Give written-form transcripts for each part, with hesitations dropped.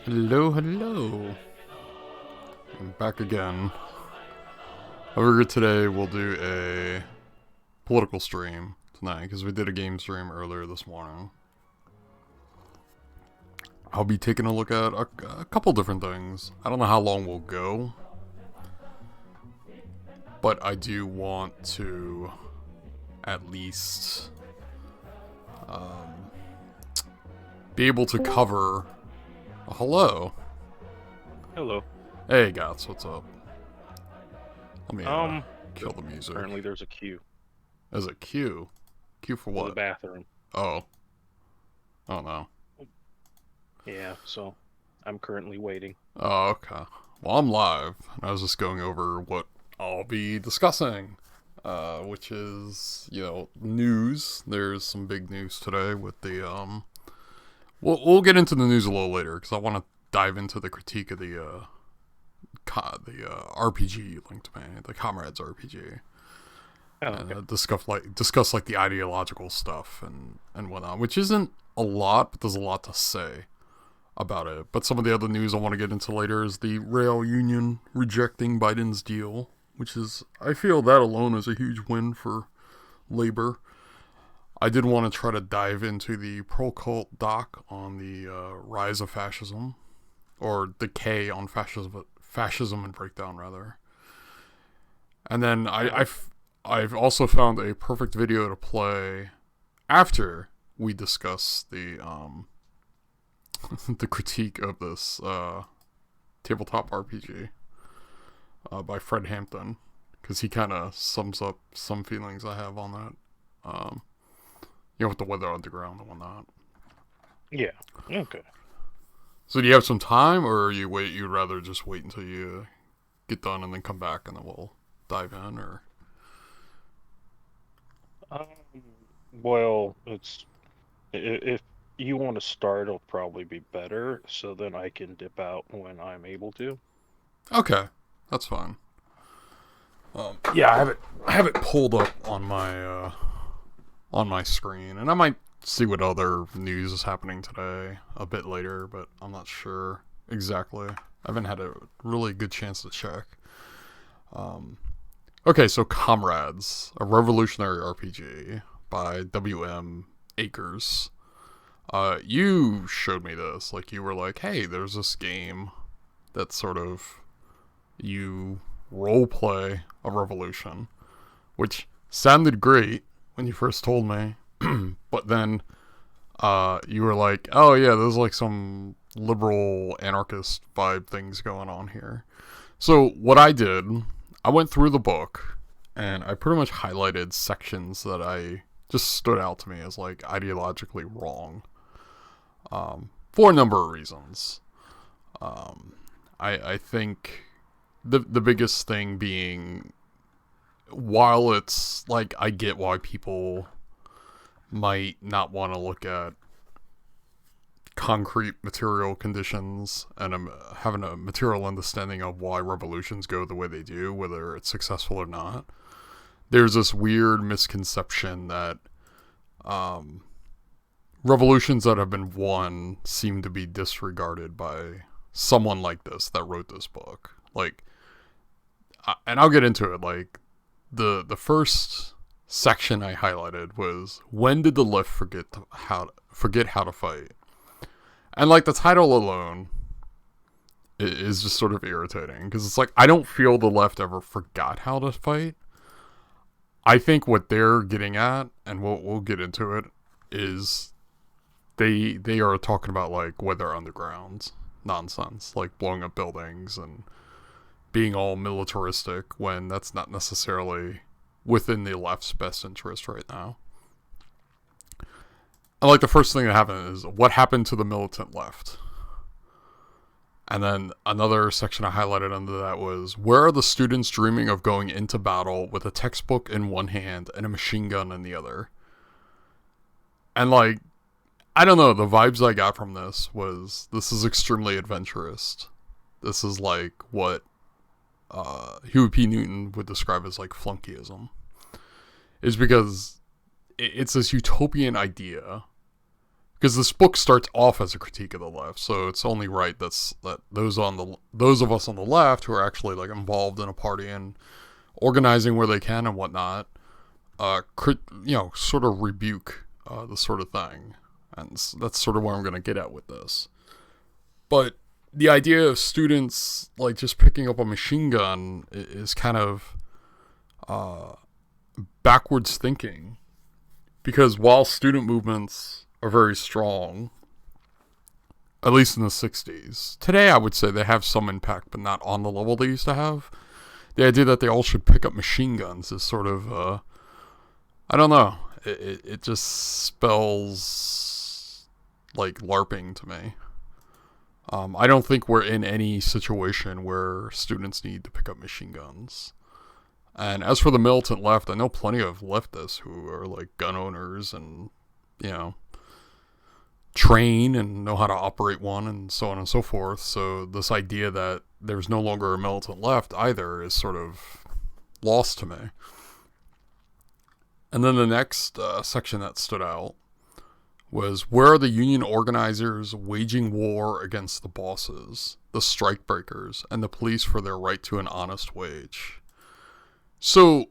Hello, hello. I'm back again. However, today we'll do a political stream tonight because we did a game stream earlier this morning. I'll be taking a look at a couple different things. I don't know how long we'll go, but I do want to at least be able to cover. Oh, hello. Hello. Hey, Gots, what's up? Let me kill the music. Apparently there's a queue. There's a queue? Queue for what? For the bathroom. Oh. Oh no. Yeah, so I'm currently waiting. Oh, okay. Well, I'm live. I was just going over what I'll be discussing. Which is, news. There's some big news today with the, We'll get into the news a little later, because I want to dive into the critique of the RPG linked to me, the Comrades RPG. Oh, okay. And discuss the ideological stuff and whatnot, which isn't a lot, but there's a lot to say about it. But some of the other news I want to get into later is the rail union rejecting Biden's deal, which is, I feel that alone is a huge win for labor. I did want to try to dive into the pro-cult doc on the rise of fascism, or decay on fascism and breakdown, rather. And then I've also found a perfect video to play after we discuss the the critique of this tabletop RPG by Fred Hampton, because he kind of sums up some feelings I have on that. with the weather underground and whatnot. Yeah. Okay. So do you have some time, or you'd rather just wait until you get done and then come back and then we'll dive in, or? Um, well, if you want to start, it'll probably be better, so then I can dip out when I'm able to. Okay, that's fine. Yeah, I have it pulled up on my screen, and I might see what other news is happening today a bit later, but I'm not sure exactly. I haven't had a really good chance to check. Okay, so Comrades, a revolutionary RPG by W.M. Akers. You showed me this. Like, you were like, hey, there's this game that sort of you role play a revolution, which sounded great when you first told me, but then you were like, oh yeah, there's like some liberal anarchist vibe things going on here. So what I did, I went through the book and I pretty much highlighted sections that I just stood out to me as like ideologically wrong, for a number of reasons. I think the biggest thing being, while it's like I get why people might not want to look at concrete material conditions and having a material understanding of why revolutions go the way they do, whether it's successful or not, there's this weird misconception that revolutions that have been won seem to be disregarded by someone like this that wrote this book. Like, and I'll get into it. Like, the first section I highlighted was, when did the left forget how to fight? And like, the title alone is just sort of irritating, because it's like, I don't feel the left ever forgot how to fight. I think what they're getting at, and we'll get into it, is they are talking about like weather underground nonsense, like blowing up buildings and being all militaristic, when that's not necessarily within the left's best interest right now. And like, the first thing that happened is, what happened to the militant left? And then another section I highlighted under that was, where are the students dreaming of going into battle with a textbook in one hand and a machine gun in the other? And like, I don't know, the vibes I got from this is extremely adventurous. This is like what Huey P. Newton would describe as like flunkyism. Is because it's this utopian idea. Because this book starts off as a critique of the left, so it's only right that those of us on the left who are actually like involved in a party and organizing where they can and whatnot, sort of rebuke this sort of thing, and that's sort of where I'm going to get at with this. But the idea of students like just picking up a machine gun is kind of backwards thinking, because while student movements are very strong, at least in the 60s. Today, I would say they have some impact, but not on the level they used to have. The idea that they all should pick up machine guns is sort of, I don't know. It just spells like LARPing to me. I don't think we're in any situation where students need to pick up machine guns. And as for the militant left, I know plenty of leftists who are like gun owners and, train and know how to operate one and so on and so forth. So this idea that there's no longer a militant left either is sort of lost to me. And then the next section that stood out was, where are the union organizers waging war against the bosses, the strikebreakers, and the police for their right to an honest wage? So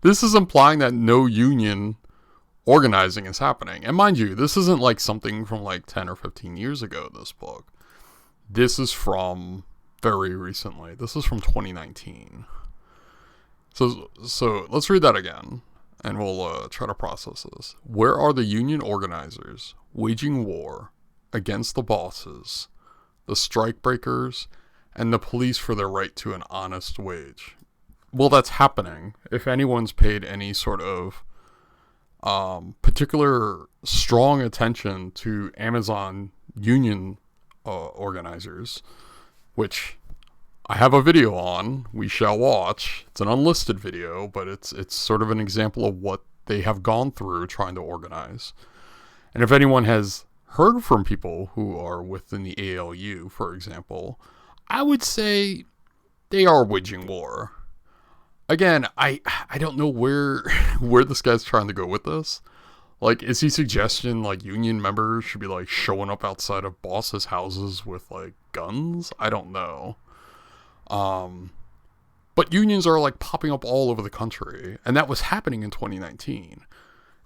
this is implying that no union organizing is happening. And mind you, this isn't like something from like 10 or 15 years ago, this book. This is from very recently. This is from 2019. So let's read that again, and we'll try to process this. Where are the union organizers waging war against the bosses, the strikebreakers, and the police for their right to an honest wage? Well, that's happening. If anyone's paid any sort of particular strong attention to Amazon union organizers, which I have a video on. We shall watch. It's an unlisted video, but it's sort of an example of what they have gone through trying to organize. And if anyone has heard from people who are within the ALU, for example, I would say they are waging war. Again, I don't know where where this guy's trying to go with this. Like, is he suggesting like union members should be like showing up outside of bosses' houses with like guns? I don't know. Um, but unions are like popping up all over the country, and that was happening in 2019.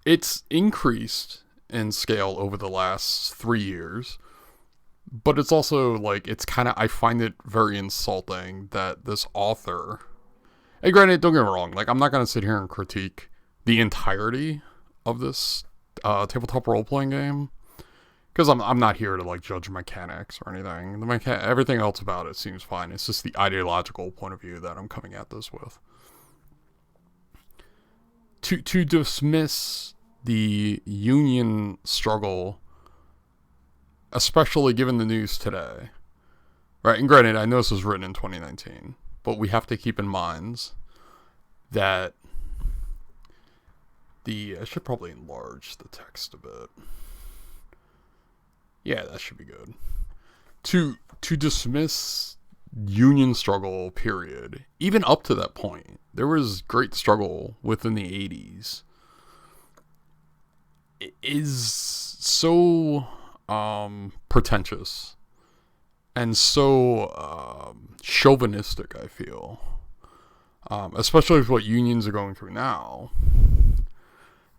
It's increased in scale over the last 3 years, but it's also like it's kind of I find it very insulting that this author. And granted, don't get me wrong. Like, I'm not gonna sit here and critique the entirety of this tabletop role playing game because I'm not here to like judge mechanics or anything. Everything else about it seems fine. It's just the ideological point of view that I'm coming at this with. To dismiss the union struggle, especially given the news today, right? And granted, I know this was written in 2019, but we have to keep in mind that I should probably enlarge the text a bit. Yeah, that should be good. To dismiss union struggle, period, even up to that point, there was great struggle within the 80s. It is so pretentious and so chauvinistic, I feel. Especially with what unions are going through now,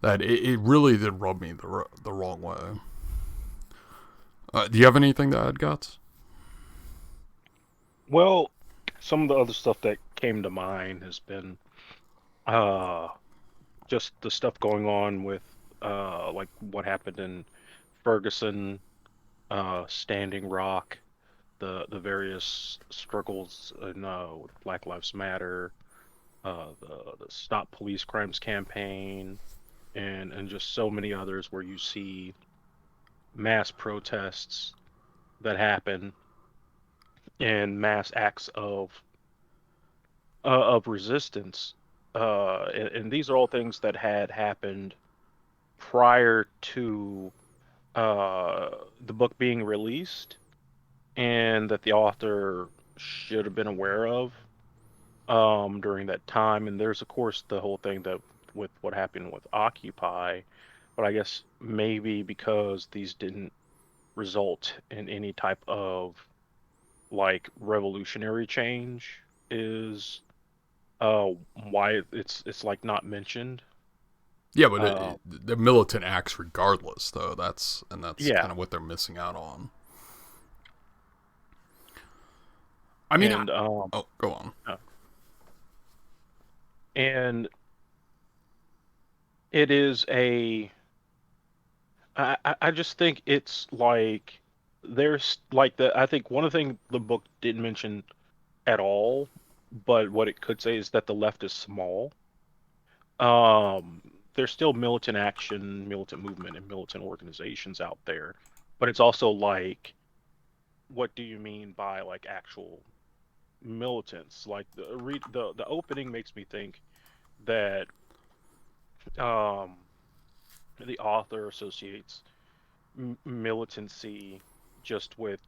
that it really did rub me the wrong way. Do you have anything to add, Guts? Well, some of the other stuff that came to mind has been uh, just the stuff going on with like what happened in Ferguson, Standing Rock, the various struggles in with Black Lives Matter, the Stop Police Crimes campaign, and just so many others where you see mass protests that happen and mass acts of resistance. And these are all things that had happened prior to the book being released, and that the author should have been aware of during that time. And there's of course the whole thing that with what happened with Occupy, but I guess maybe because these didn't result in any type of like revolutionary change is why it's like not mentioned. Yeah, but Uh, the militant acts regardless, though. That's yeah, kind of what they're missing out on. I mean, and oh, go on. uh, and it is a I just think it's like there's like the I think one of the things the book didn't mention at all, but what it could say is that the left is small. There's still militant action, militant movement, and militant organizations out there, but it's also like, what do you mean by like actual militants? Like the opening makes me think that um the author associates militancy just with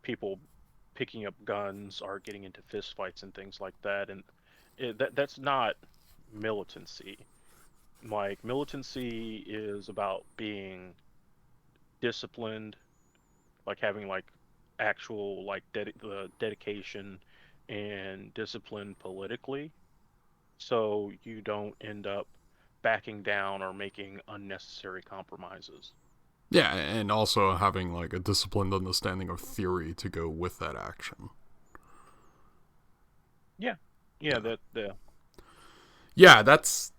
people picking up guns or getting into fistfights and things like that, and that's not militancy. Like militancy is about being disciplined, like having like actual like the dedication and discipline politically, so you don't end up backing down or making unnecessary compromises. Yeah, and also having like a disciplined understanding of theory to go with that action. Yeah, yeah, Yeah, that yeah, that's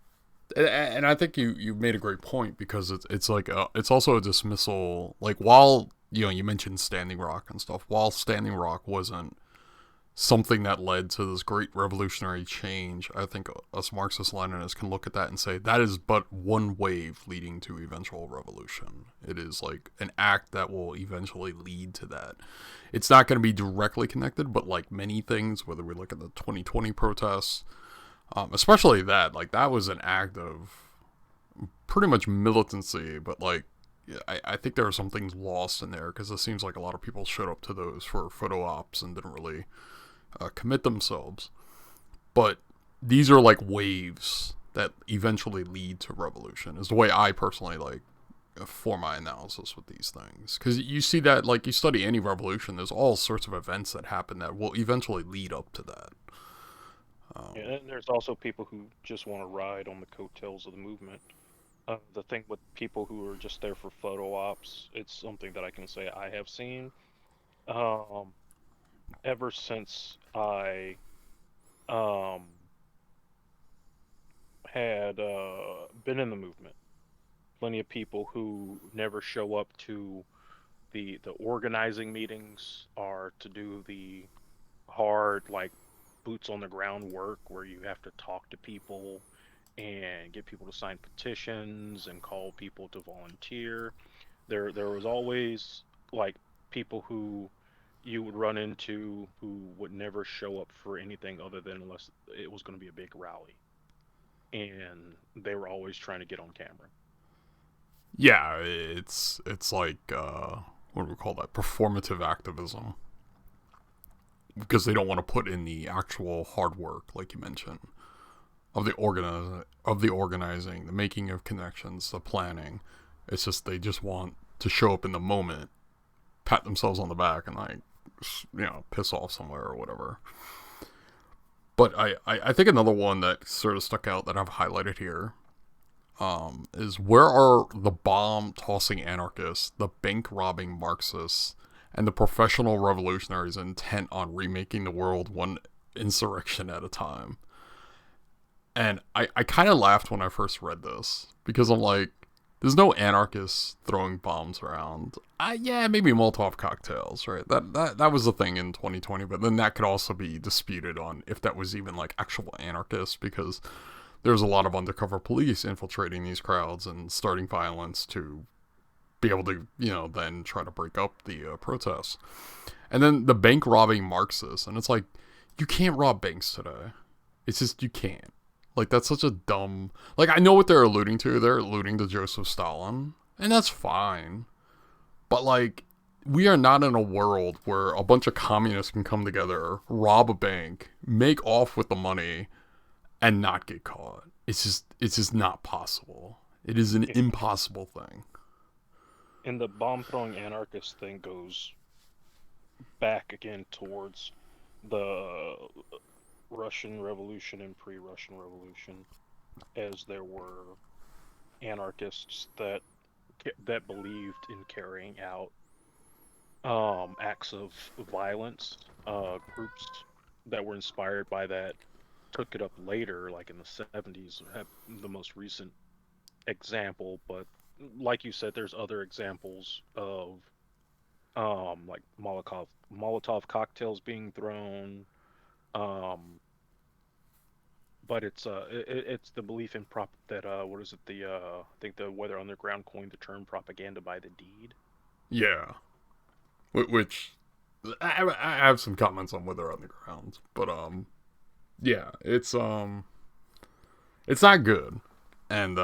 and I think you made a great point because it's like it's also a dismissal. Like while you mentioned Standing Rock and stuff, while Standing Rock wasn't something that led to this great revolutionary change, I think us Marxist-Leninists can look at that and say that is but one wave leading to eventual revolution. It is like an act that will eventually lead to that. It's not going to be directly connected, but like many things, whether we look at the 2020 protests, especially that, like that was an act of pretty much militancy, but like I think there are some things lost in there because it seems like a lot of people showed up to those for photo ops and didn't really commit themselves. But these are like waves that eventually lead to revolution, is the way I personally like for my analysis with these things. Because you see that, like, you study any revolution, there's all sorts of events that happen that will eventually lead up to that. And there's also people who just want to ride on the coattails of the movement. The thing with people who are just there for photo ops, it's something that I can say I have seen. Um, Ever since I um, had been in the movement, plenty of people who never show up to the organizing meetings or to do the hard, like, boots on the ground work where you have to talk to people and get people to sign petitions and call people to volunteer. There was always, like, people who you would run into who would never show up for anything other than unless it was going to be a big rally, and they were always trying to get on camera. Yeah, it's like what do we call that? Performative activism, because they don't want to put in the actual hard work, like you mentioned, of the organizing, the making of connections, the planning. It's just they just want to show up in the moment, pat themselves on the back, and like piss off somewhere or whatever. But I think another one that sort of stuck out that I've highlighted here is where are the bomb tossing anarchists, the bank robbing Marxists, and the professional revolutionaries intent on remaking the world one insurrection at a time? And I kind of laughed when I first read this because I'm like, there's no anarchists throwing bombs around. Yeah, maybe Molotov cocktails, right? That was the thing in 2020, but then that could also be disputed on if that was even like actual anarchists, because there's a lot of undercover police infiltrating these crowds and starting violence to be able to, then try to break up the protests. And then the bank robbing Marxists, and it's like, you can't rob banks today. It's just, you can't. Like, that's such a dumb... Like, I know what they're alluding to. They're alluding to Joseph Stalin, and that's fine. But, like, we are not in a world where a bunch of communists can come together, rob a bank, make off with the money, and not get caught. It's just not possible. It is an impossible thing. And the bomb throwing anarchist thing goes back again towards the Russian Revolution and pre-Russian Revolution, as there were anarchists that believed in carrying out acts of violence. Groups that were inspired by that took it up later, like in the 70s, have the most recent example. But like you said, there's other examples of like Molotov cocktails being thrown. But it's the belief in that what is it, I think the Weather Underground coined the term propaganda by the deed. Yeah. Which I have some comments on Weather Underground, but yeah, it's not good. And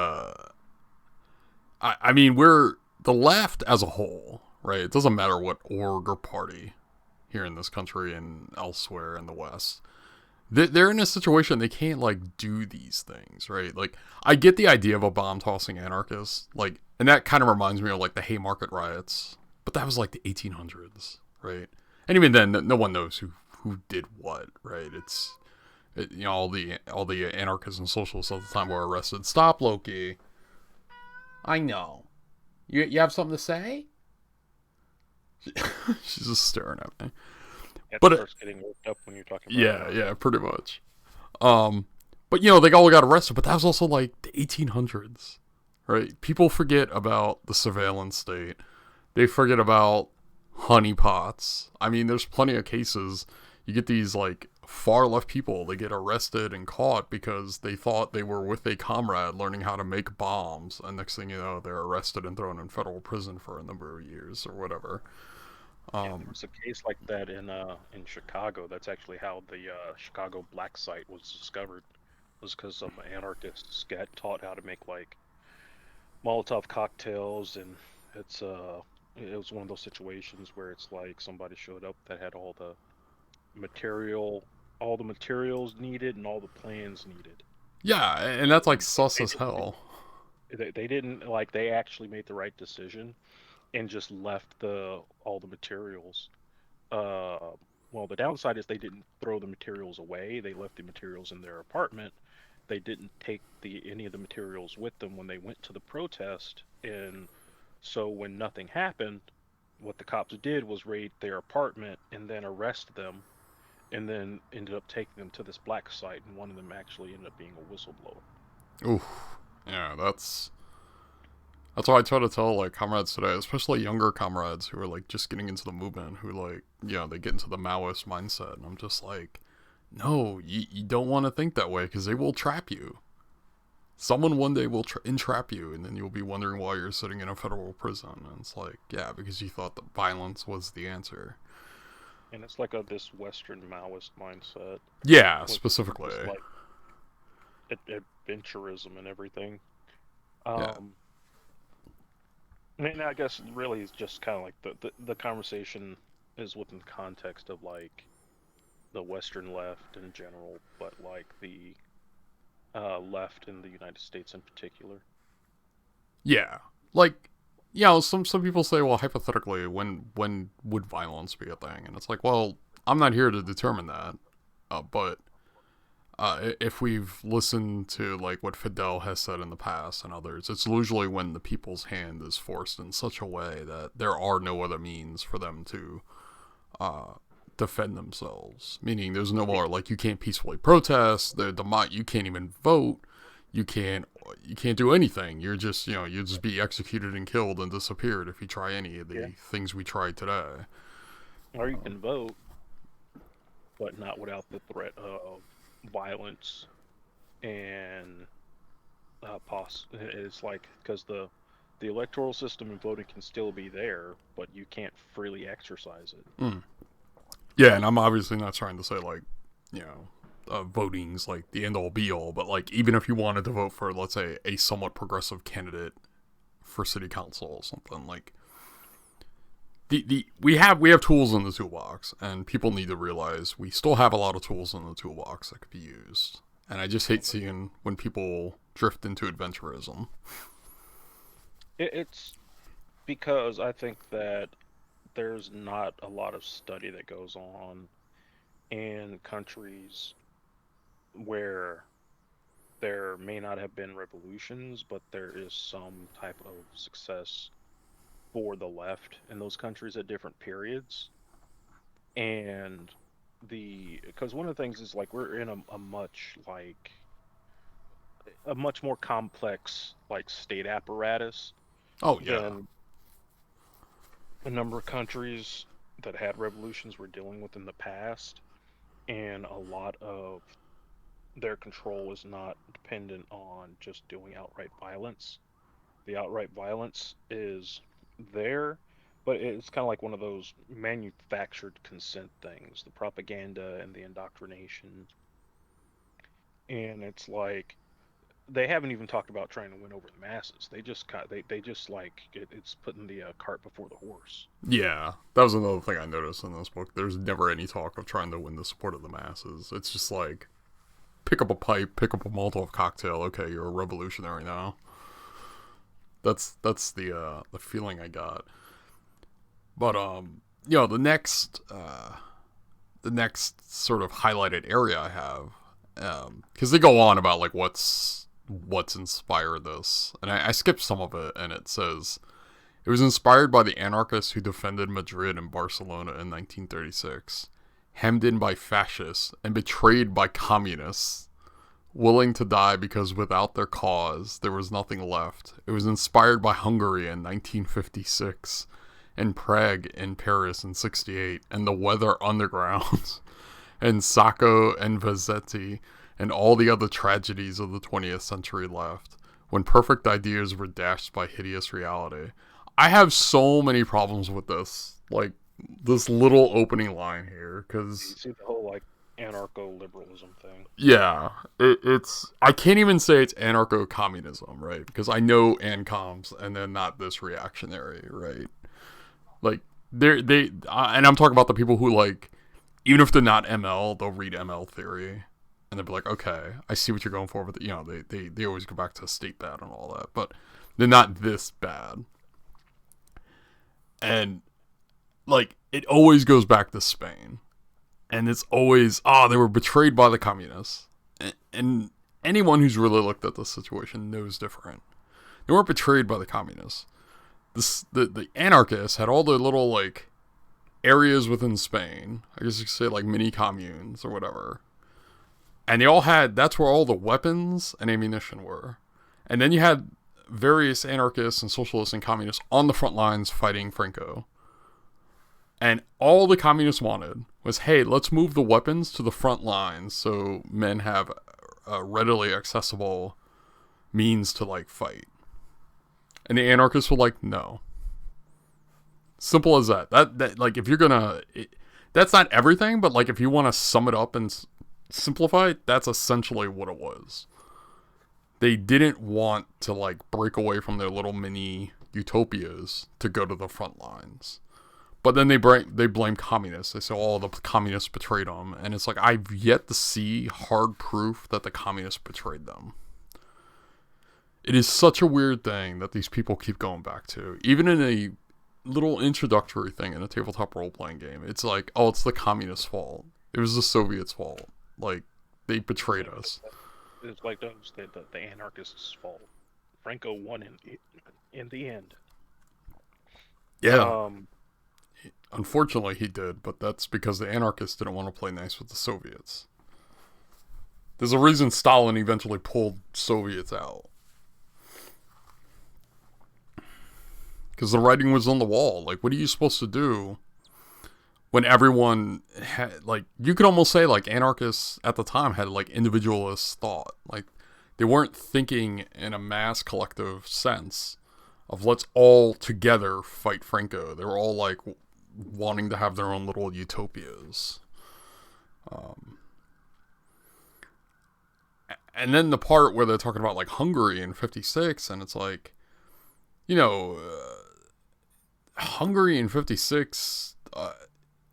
I mean, we're the left as a whole, right? It doesn't matter what org or party here in this country and elsewhere in the West. They're in a situation they can't, like, do these things, right? Like, I get the idea of a bomb-tossing anarchist, like, and that kind of reminds me of, like, the Haymarket riots, but that was, like, the 1800s, right? And even then, no one knows who did what, right? All the anarchists and socialists at the time were arrested. Stop, Loki. I know. You have something to say? She's just staring at me. It But starts getting worked up when you're talking about yeah, pretty much. But they all got arrested, but that was also like the 1800s, right? People forget about the surveillance state. They forget about honeypots. I mean, there's plenty of cases. you get these like far left people, they get arrested and caught because they thought they were with a comrade learning how to make bombs, and next thing you know, they're arrested and thrown in federal prison for a number of years or whatever. Yeah, there was a case like that in Chicago. That's actually how the Chicago black site was discovered. Was because some anarchists got taught how to make like Molotov cocktails, and it's it was one of those situations where it's like somebody showed up that had material, all the materials needed and all the plans needed. Yeah, and that's like And sus they as didn't, hell. they didn't like they actually made the right decision and just left the all the materials. Uh, well, the downside is they didn't throw the materials away. They left the materials in their apartment. They didn't take the any of the materials with them when they went to the protest. And so when nothing happened, what the cops did was raid their apartment and then arrest them, and then ended up taking them to this black site. And one of them actually ended up being a whistleblower. Oof. Yeah, that's why I try to tell like comrades today, especially younger comrades who are like just getting into the movement, who like they get into the Maoist mindset, and I'm just like, no, you don't want to think that way because they will trap you. Someone one day will entrap you, and then you'll be wondering why you're sitting in a federal prison. And it's like, yeah, because you thought that violence was the answer. And it's like this Western Maoist mindset, Yeah, with specifically. just like adventurism and everything. Yeah. Um, I mean, I guess really it's just kind of like the conversation is within the context of like the Western left in general, but like the left in the United States in particular. Yeah. Like, some people say, well, hypothetically, when would violence be a thing? And it's like, well, I'm not here to determine that. But if we've listened to like what Fidel has said in the past and others, it's usually when the people's hand is forced in such a way that there are no other means for them to uh, defend themselves. Meaning, there's no more like you can't peacefully protest. You can't even vote. You can't do anything. You're just you'll just be executed and killed and disappeared if you try any of Yeah. the things we tried today. Or you can vote, but not without the threat of violence and it's like because the electoral system and voting can still be there, but you can't freely exercise it. Mm. Yeah, and I'm obviously not trying to say like you know voting's like the end all be all, but like even if you wanted to vote for, let's say, a somewhat progressive candidate for city council or something, like the we have tools in the toolbox, and people need to realize we still have a lot of tools in the toolbox that could be used. And I just hate seeing when people drift into adventurism. It's because I think that there's not a lot of study that goes on in countries where there may not have been revolutions, but there is some type of success for the left in those countries at different periods. And because one of the things is like we're in a much more complex like state apparatus Oh yeah, than a number of countries that had revolutions were dealing with in the past, and a lot of their control is not dependent on just doing outright violence. The outright violence is there, but it's kind of like one of those manufactured consent things, the propaganda and the indoctrination. And it's like they haven't even talked about trying to win over the masses. They just like it's putting the cart before the horse. yeah. That was another thing I noticed in this book. There's never any talk of trying to win the support of the masses. It's just like pick up a pipe, pick up a Molotov cocktail. Okay, you're a revolutionary now. That's the feeling I got. But the next sort of highlighted area I have, because they go on about like what's inspired this, and I skipped some of it, and it says it was inspired by the anarchists who defended Madrid and Barcelona in 1936, hemmed in by fascists and betrayed by communists, willing to die because without their cause there was nothing left. It was inspired by Hungary in 1956, and Prague and Paris in 68, and the Weather Underground and Sacco and Vanzetti and all the other tragedies of the 20th century left, when perfect ideas were dashed by hideous reality. I have so many problems with this, like this little opening line here, You because see the whole like anarcho-liberalism thing. yeah, it's I can't even say it's anarcho-communism, right? Because I know ancoms, and they're not this reactionary, right? Like and I'm talking about the people who like, even if they're not ML, they'll read ML theory, and they'll be like, okay, I see what you're going for, but they always go back to state bad and all that, but they're not this bad, and like it always goes back to Spain, and it's always they were betrayed by the communists, and anyone who's really looked at this situation knows different. They weren't betrayed by the communists. The anarchists had all their little like areas within Spain. I guess you could say like mini communes or whatever. And they all had, that's where all the weapons and ammunition were. And then you had various anarchists and socialists and communists on the front lines fighting Franco. And all the communists wanted was, hey, let's move the weapons to the front lines so men have a readily accessible means to like fight. And the anarchists were like, no. Simple as that. That like, if you're gonna, that's not everything, but like, if you want to sum it up and simplify it, that's essentially what it was. They didn't want to like break away from their little mini utopias to go to the front lines. But then they blame communists. They say, oh, the communists betrayed them. And it's like, I've yet to see hard proof that the communists betrayed them. It is such a weird thing that these people keep going back to. Even in a little introductory thing in a tabletop role-playing game, it's like, oh, it's the communists' fault. It was the Soviets' fault. Like, they betrayed us. It's like the anarchists' fault. Franco won in the end. Yeah. Unfortunately, he did, but that's because the anarchists didn't want to play nice with the Soviets. There's a reason Stalin eventually pulled Soviets out. Because the writing was on the wall. Like, what are you supposed to do when everyone had, like, you could almost say, like, anarchists at the time had, like, individualist thought. Like, they weren't thinking in a mass collective sense of let's all together fight Franco. They were all, like, wanting to have their own little utopias. And then the part where they're talking about, like, Hungary in 56, and it's like, you know, Hungary in 56,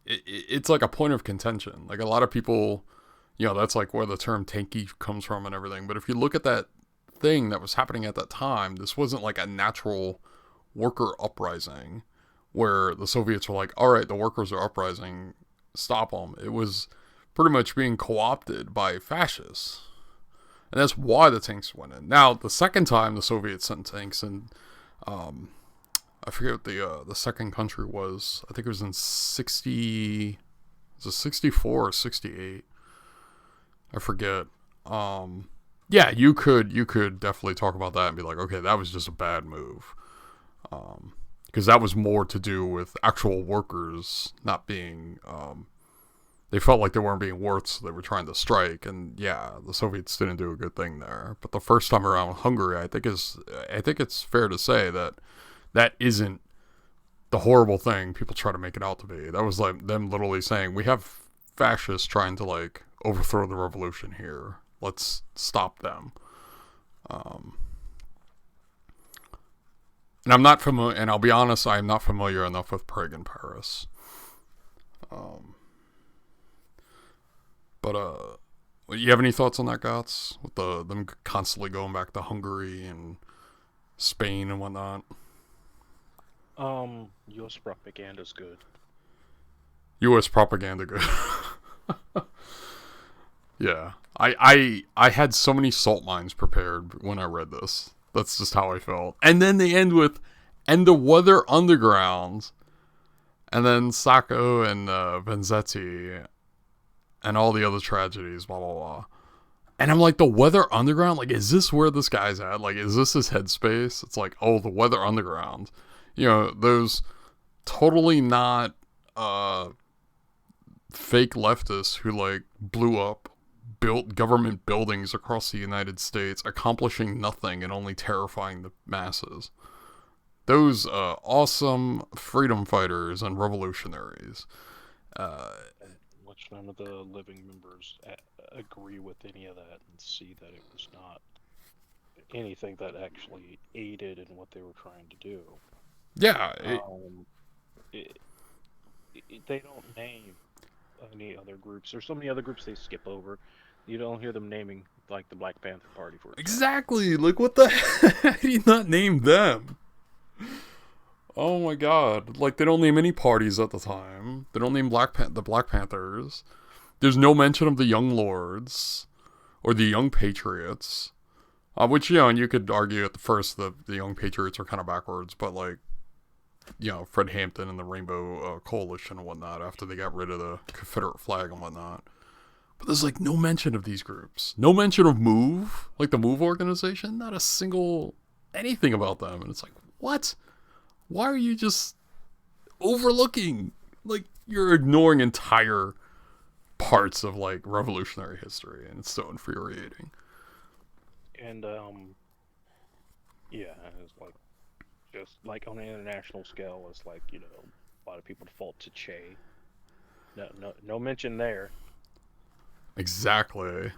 it's like a point of contention. Like, a lot of people, you know, that's like where the term tanky comes from and everything. But if you look at that thing that was happening at that time, this wasn't like a natural worker uprising where the Soviets were like, all right, the workers are uprising, stop them. It was pretty much being co-opted by fascists. And that's why the tanks went in. Now, the second time the Soviets sent tanks in, I forget what the second country was. I think it was in 60... Was it 64 or 68? I forget. Yeah, you could definitely talk about that and be like, okay, that was just a bad move. Because that was more to do with actual workers not being... they felt like they weren't being worth, so they were trying to strike. And yeah, the Soviets didn't do a good thing there. But the first time around with Hungary, I think it's fair to say that isn't the horrible thing people try to make it out to be. That was like them literally saying, we have fascists trying to like overthrow the revolution here. Let's stop them. And I'm not familiar, and I'll be honest, I'm not familiar enough with Prague and Paris. But you have any thoughts on that, Gots? With them constantly going back to Hungary and Spain and whatnot? U.S. propaganda's good. U.S. propaganda good. Yeah. I had so many salt mines prepared when I read this. That's just how I felt. And then they end with, and the Weather Underground, and then Sacco and Vanzetti, and all the other tragedies, blah, blah, blah. And I'm like, the Weather Underground? Like, is this where this guy's at? Like, is this his headspace? It's like, oh, the Weather Underground. You know, those totally not fake leftists who like blew up, built government buildings across the United States, accomplishing nothing and only terrifying the masses. Those awesome freedom fighters and revolutionaries. Uh, Which none of the living members agree with any of that and see that it was not anything that actually aided in what they were trying to do. yeah, Um, it, they don't name any other groups. There's so many other groups they skip over. You don't hear them naming like the Black Panther Party, for example. exactly. Like, what the heck? How do you not name them? Oh my god. Like, they don't name any parties at the time. They don't name the Black Panthers. There's no mention of the Young Lords or the Young Patriots. Which, and you could argue at the first that the Young Patriots are kind of backwards, but like, Fred Hampton and the Rainbow Coalition and whatnot after they got rid of the Confederate flag and whatnot. But there's like no mention of these groups. No mention of MOVE, like the MOVE organization. Not a single anything about them. And it's like, what? Why are you just overlooking? Like, you're ignoring entire parts of like revolutionary history, and it's so infuriating. And yeah, it's like just like on an international scale, it's like a lot of people default to Che. No mention there. Exactly.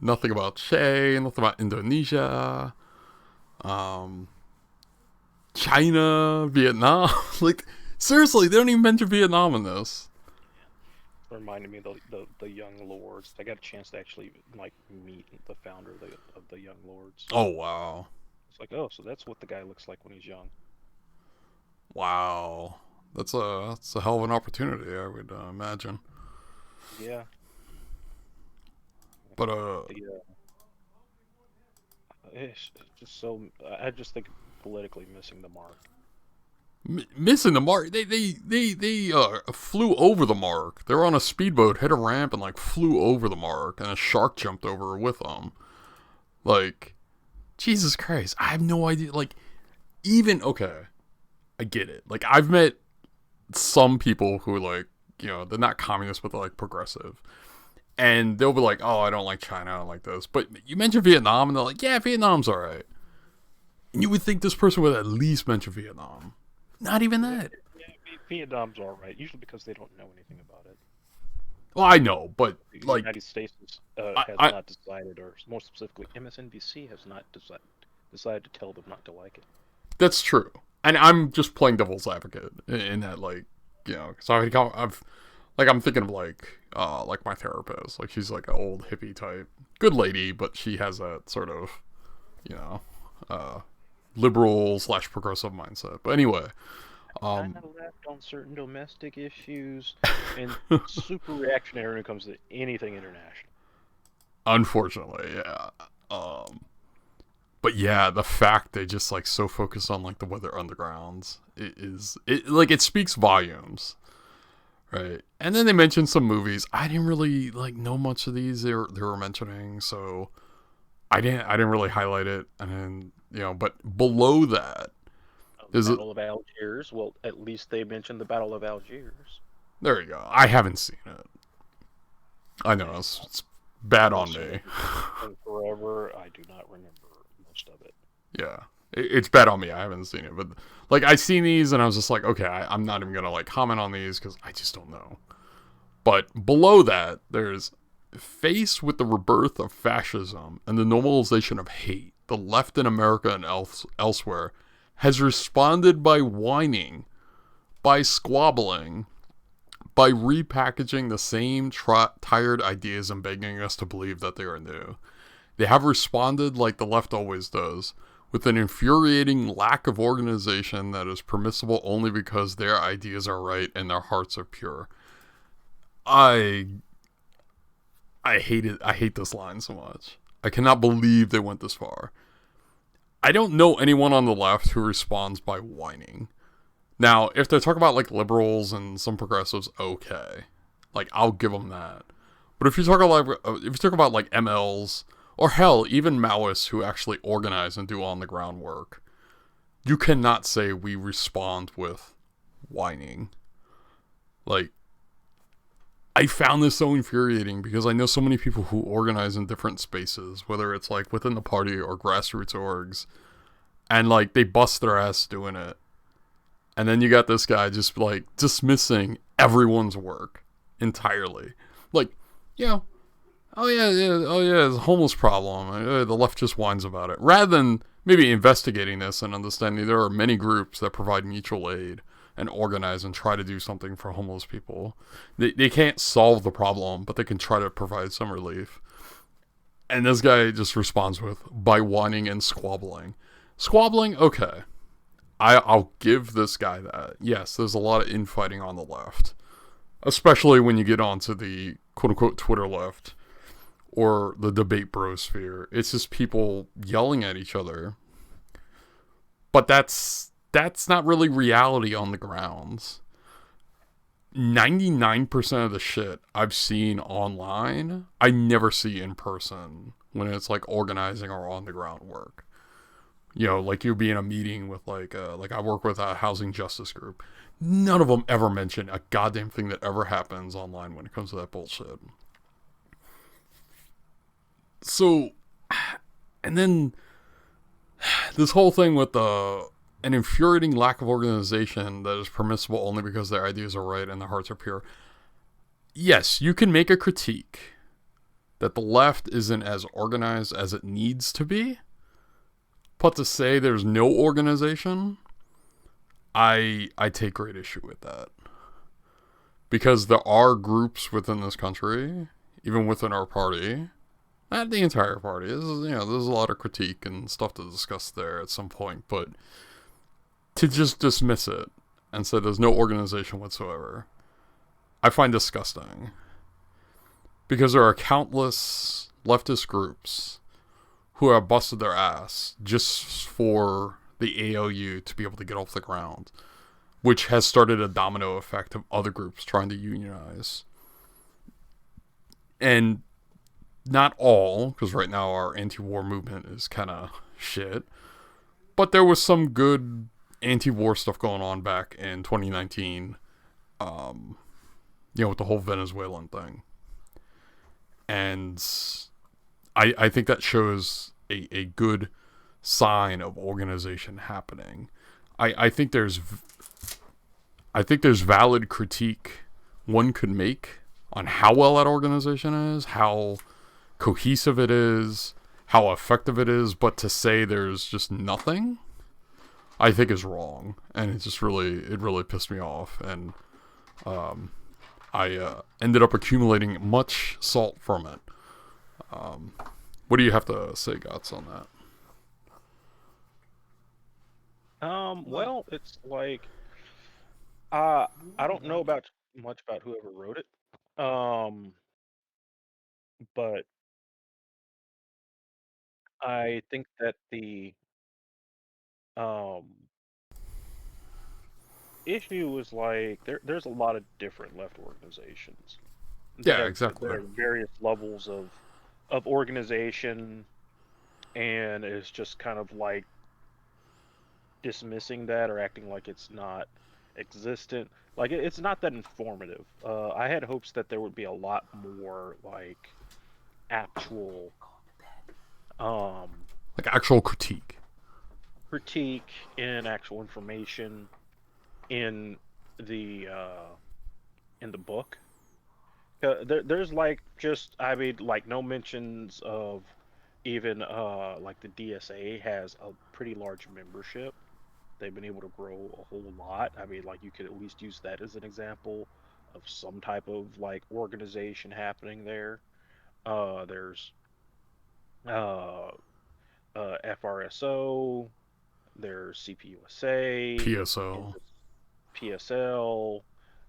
Nothing about Che, nothing about Indonesia, um, China, Vietnam. Like, seriously, they don't even mention Vietnam in this. Reminded me of the Young Lords. I got a chance to actually like meet the founder of the Young Lords. Oh, wow. It's like, oh, so that's what the guy looks like when he's young. Wow. That's a hell of an opportunity, I would imagine. Yeah. But Yeah. It's just so. I just think politically missing the mark. missing the mark. They flew over the mark. They were on a speedboat, hit a ramp, and like flew over the mark, and a shark jumped over with them. Like, Jesus Christ, I have no idea. Like, even okay, I get it. Like, I've met some people who like, they're not communist, but they're like progressive. And they'll be like, oh, I don't like China, I don't like this. But you mention Vietnam, and they're like, yeah, Vietnam's alright. And you would think this person would at least mention Vietnam. Not even that. Yeah, Vietnam's all right. Usually because they don't know anything about it. Well, I know, but The like, United States has not decided, or more specifically, MSNBC has not decided to tell them not to like it. that's true. And I'm just playing devil's advocate in that, like, because I'm thinking of like my therapist. Like, she's like an old hippie type, good lady, but she has that sort of, you know, liberal / progressive mindset. But anyway, Kind of left on certain domestic issues and super reactionary when it comes to anything international. unfortunately, yeah. But yeah, the fact they just like so focused on like the weather undergrounds, it speaks volumes, right? And then they mentioned some movies. I didn't really like know much of these they were mentioning, so I didn't really highlight it. And then but below that is it. Battle of Algiers. Well, at least they mentioned the Battle of Algiers. There you go. I haven't seen it. I know it's bad on me. And forever, I do not remember most of it. Yeah, it's bad on me. I haven't seen it, but like I seen these and I was just like, okay, I'm not even gonna like comment on these because I just don't know. But below that, there's faced with the rebirth of fascism and the normalization of hate, the left in America and elsewhere has responded by whining, by squabbling, by repackaging the same tired ideas and begging us to believe that they are new. They have responded like the left always does, with an infuriating lack of organization that is permissible only because their ideas are right and their hearts are pure. I hate it. I hate this line so much. I cannot believe they went this far. I don't know anyone on the left who responds by whining. Now, if they're talking about like liberals and some progressives, okay, like I'll give them that. But if you talk about like MLs or hell, even Maoists who actually organize and do on the ground work, you cannot say we respond with whining. Like, I found this so infuriating because I know so many people who organize in different spaces, whether it's like within the party or grassroots orgs, and like they bust their ass doing it. And then you got this guy just like dismissing everyone's work entirely. Like, you know, oh yeah, oh yeah, it's a homeless problem. The left just whines about it. Rather than maybe investigating this and understanding there are many groups that provide mutual aid and organize and try to do something for homeless people. They can't solve the problem, but they can try to provide some relief. And this guy just responds with, by whining and squabbling. Squabbling, okay. I'll give this guy that. Yes, there's a lot of infighting on the left. Especially when you get onto the quote unquote Twitter left or the debate brosphere. It's just people yelling at each other. But that's not really reality on the grounds. 99% of the shit I've seen online, I never see in person when it's like organizing or on the ground work. You know, like you'd be in a meeting with like I work with a housing justice group. None of them ever mention a goddamn thing that ever happens online when it comes to that bullshit. So, and then this whole thing with an infuriating lack of organization that is permissible only because their ideas are right and their hearts are pure. Yes, you can make a critique that the left isn't as organized as it needs to be, but to say there's no organization, I take great issue with that. Because there are groups within this country, even within our party, not the entire party. There's a lot of critique and stuff to discuss there at some point, but to just dismiss it and say there's no organization whatsoever, I find disgusting. Because there are countless leftist groups who have busted their ass just for the ALU to be able to get off the ground, which has started a domino effect of other groups trying to unionize. And not all, because right now our anti-war movement is kind of shit, but there was some good anti-war stuff going on back in 2019, with the whole Venezuelan thing. And I think that shows a good sign of organization happening. I think there's valid critique one could make on how well that organization is, how cohesive it is, how effective it is, but to say there's just nothing, I think is wrong, and it really pissed me off, and I ended up accumulating much salt from it. What do you have to say, Gots, on that? Well, it's like I don't know about much about whoever wrote it. Um, but I think that the um issue was like there's a lot of different left organizations Yeah, that exactly. are various levels of organization, and it's just kind of like dismissing that or acting like it's not existent. Like it's not that informative. I had hopes that there would be a lot more like actual um Like actual critique. critique and actual information in the book. There's like just I mean like no mentions of even like the DSA has a pretty large membership. They've been able to grow a whole lot. I mean like you could at least use that as an example of some type of like organization happening there. There's uh, FRSO, there's CPUSA, and PSO. just PSL.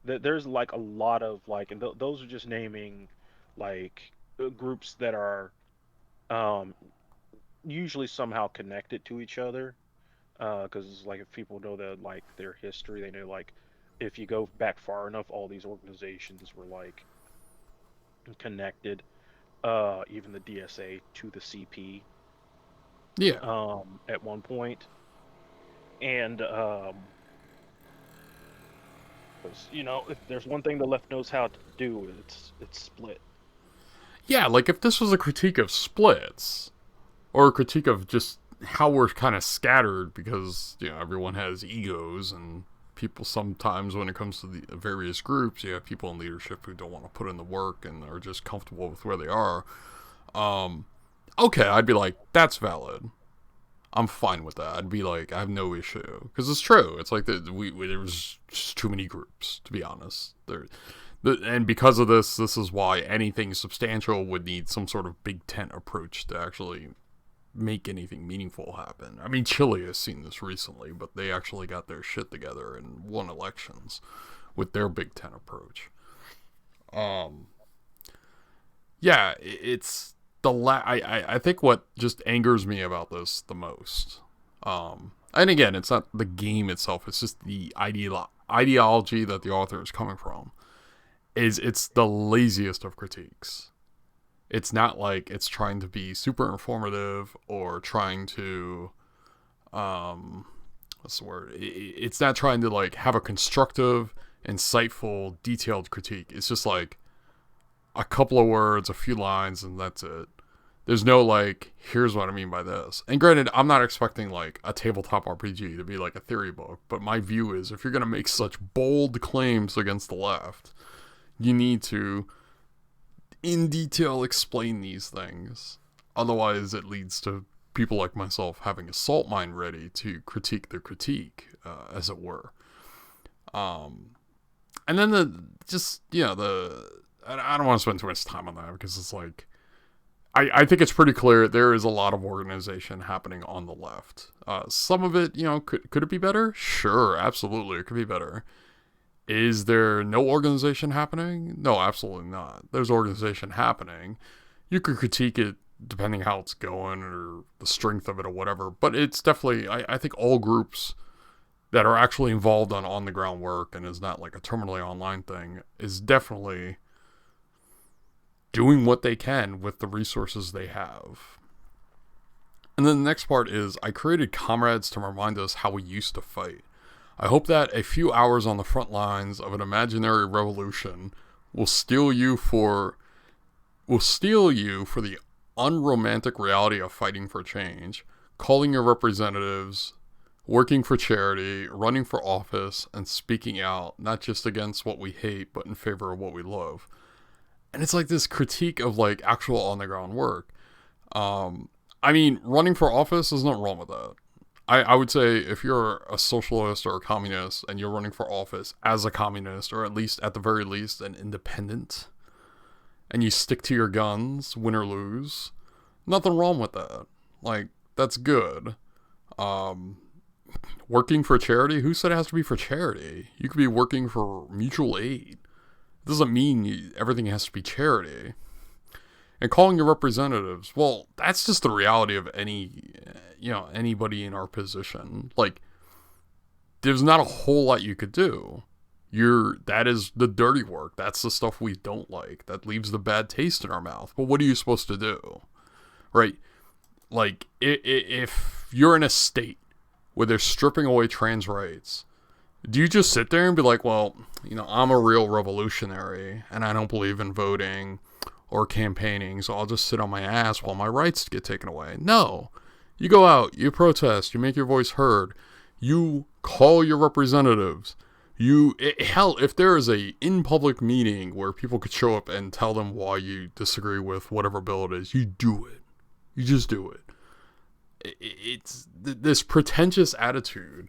There's like a lot of like, and those are just naming like groups that are um, usually somehow connected to each other. Because like if people know like their history, they know like if you go back far enough, all these organizations were like connected. Even the DSA to the CP Yeah. at one point, and Because if there's one thing the left knows how to do, it's split. Yeah, like if this was a critique of splits, or a critique of just how we're kind of scattered because everyone has egos, and people sometimes when it comes to the various groups, you have people in leadership who don't want to put in the work and are just comfortable with where they are. Um, okay, I'd be like, that's valid. I'm fine with that. I'd be like, I have no issue because it's true. It's like there was just too many groups, to be honest. And because of this is why anything substantial would need some sort of big tent approach to actually make anything meaningful happen. I mean, Chile has seen this recently, but they actually got their shit together and won elections with their Big Ten approach. Um, yeah, it's I think what just angers me about this the most. And again, it's not the game itself; it's just the ideology that the author is coming from. It's the laziest of critiques. It's not like it's trying to be super informative or trying to what's the word? It's not trying to like have a constructive, insightful, detailed critique. It's just like a couple of words, a few lines, and that's it. There's no like, here's what I mean by this. And granted, I'm not expecting like a tabletop RPG to be like a theory book, but my view is if you're gonna make such bold claims against the left, you need to in detail explain these things. Otherwise, it leads to people like myself having a salt mine ready to critique their critique, as it were. Um, and then I don't want to spend too much time on that because it's like I think it's pretty clear there is a lot of organization happening on the left. Some of it, could it be better? Sure, absolutely, it could be better. Is there no organization happening? No, absolutely not. There's organization happening. You could critique it depending how it's going or the strength of it or whatever, but it's definitely, I think all groups that are actually involved on the ground work and is not like a terminally online thing is definitely doing what they can with the resources they have. And then the next part is I created Comrades to remind us how we used to fight. I hope that a few hours on the front lines of an imaginary revolution will steel you for the unromantic reality of fighting for change, calling your representatives, working for charity, running for office, and speaking out, not just against what we hate, but in favor of what we love. And it's like this critique of like actual on the ground work. I mean, running for office, there's nothing wrong with that. I would say if you're a socialist or a communist and you're running for office as a communist, or at least at the very least an independent, and you stick to your guns, win or lose, nothing wrong with that. Like, that's good. Um, Working for charity? Who said it has to be for charity? You could be working for mutual aid. It doesn't mean everything has to be charity. And calling your representatives, well, that's just the reality of anybody in our position. Like, there's not a whole lot you could do. That is the dirty work. That's the stuff we don't like. That leaves the bad taste in our mouth. But what are you supposed to do? Right? Like, if you're in a state where they're stripping away trans rights, do you just sit there and be like, well, I'm a real revolutionary and I don't believe in voting or campaigning, so I'll just sit on my ass while my rights get taken away? No. You go out, you protest, you make your voice heard, you call your representatives. Hell, if there is a in public meeting where people could show up and tell them why you disagree with whatever bill it is, you do it. You just do it. It's this pretentious attitude.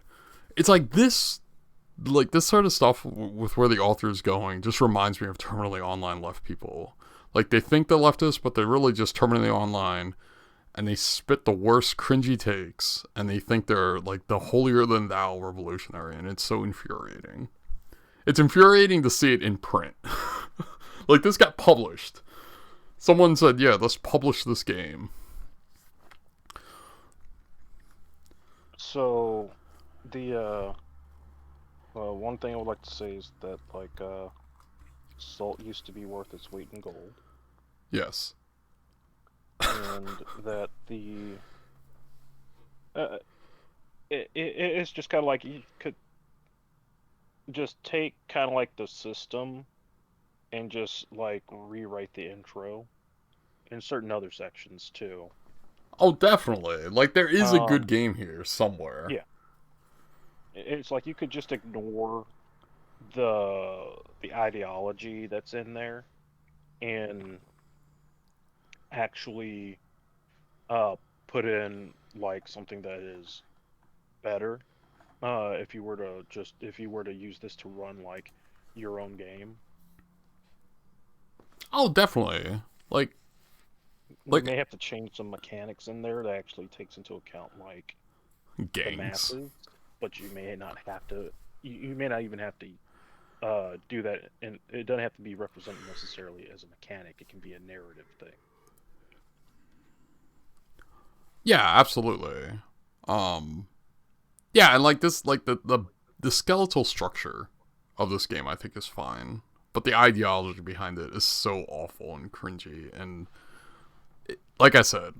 It's like this sort of stuff with where the author is going just reminds me of terminally online left people. Like, they think they're leftists, but they're really just terminally online, and they spit the worst cringy takes, and they think they're like the holier than thou revolutionary, and it's so infuriating. It's infuriating to see it in print. Like, this got published. Someone said, yeah, let's publish this game. So, the one thing I would like to say is that salt used to be worth its weight in gold, Yes. and that uh, it's just kind of like you could. just take kind of like the system and just like rewrite the intro in certain other sections too. Oh, definitely. Like, there is a good Um, game here somewhere. yeah, it's like you could just ignore the ideology that's in there and actually uh put in like something that is better. If you were to use this to run like your own game, Oh, definitely. Like, you like may have to change some mechanics in there that actually takes into account like the gangs. masses, but you may not have to. You may not even have to do that, and it doesn't have to be represented necessarily as a mechanic. It can be a narrative thing. Yeah, absolutely. Um, yeah, and like this, like the skeletal structure of this game, I think is fine, but the ideology behind it is so awful and cringy. And like I said,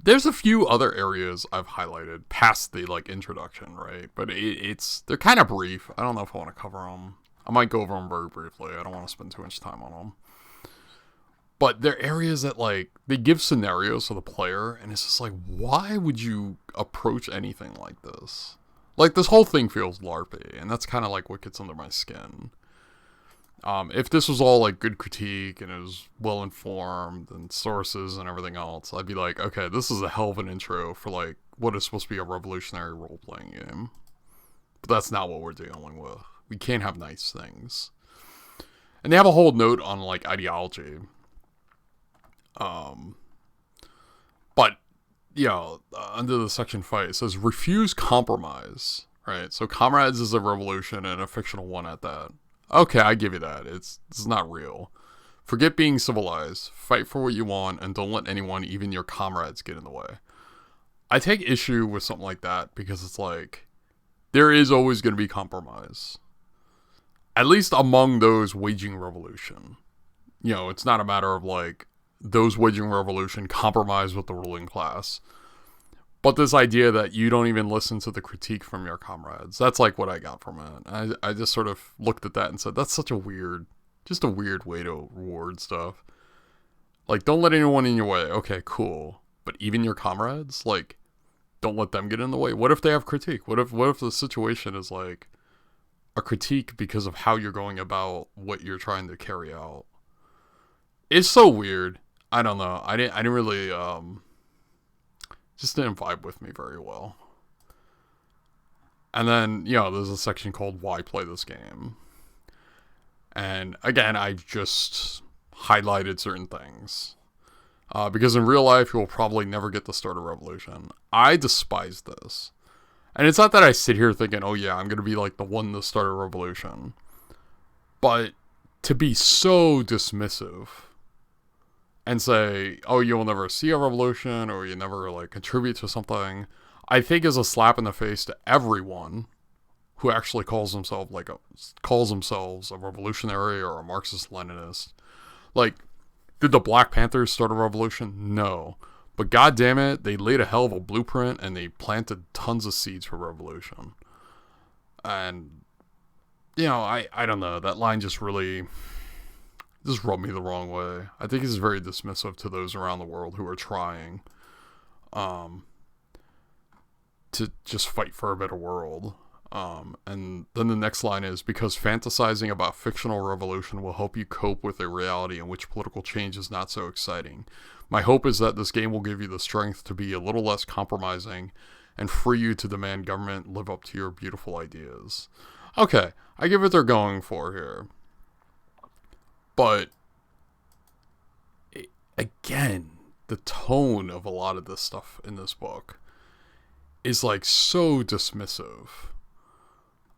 there's a few other areas I've highlighted past the like introduction, right? But it's they're kind of brief. I don't know if I want to cover them. I might go over them very briefly. I don't want to spend too much time on them. But they're areas that like they give scenarios to the player, and it's just like, why would you approach anything like this? Like this whole thing feels larpy, and that's kind of like what gets under my skin. If this was all like good critique and it was well informed and sources and everything else, I'd be like, okay, this is a hell of an intro for like what is supposed to be a revolutionary role playing game. But that's not what we're dealing with. We can't have nice things. And they have a whole note on like ideology. Um, but under the section fight, it says refuse compromise. Right. So Comrades is a revolution and a fictional one at that. Okay, I give you that. It's not real. Forget being civilized. Fight for what you want, and don't let anyone, even your comrades, get in the way. I take issue with something like that because it's like there is always going to be compromise, at least among those waging revolution. It's not a matter of like those waging revolution compromise with the ruling class. But this idea that you don't even listen to the critique from your comrades, that's like what I got from it. I just sort of looked at that and said, that's such a weird, just a weird way to reward stuff. Like, don't let anyone in your way. Okay, cool. But even your comrades, like, don't let them get in the way. What if they have critique? What if the situation is like a critique because of how you're going about what you're trying to carry out? It's so weird. I don't know. I didn't really just didn't vibe with me very well. And then, there's a section called Why Play This Game. And again, I just highlighted certain things. Because in real life, you will probably never get to start a revolution. I despise this. And it's not that I sit here thinking, oh yeah, I'm going to be like the one to start a revolution. But to be so dismissive and say, oh, you'll never see a revolution or you never like contribute to something, I think is a slap in the face to everyone who actually calls themselves a revolutionary or a Marxist Leninist. Like, did the Black Panthers start a revolution? No. But god damn it, they laid a hell of a blueprint and they planted tons of seeds for revolution. And I don't know, that line just really just rubbed me the wrong way. I think it's very dismissive to those around the world who are trying um to just fight for a better world. And then the next line is because fantasizing about fictional revolution will help you cope with a reality in which political change is not so exciting. My hope is that this game will give you the strength to be a little less compromising and free you to demand government live up to your beautiful ideas. Okay, I get what they're going for here. But again, the tone of a lot of this stuff in this book is like so dismissive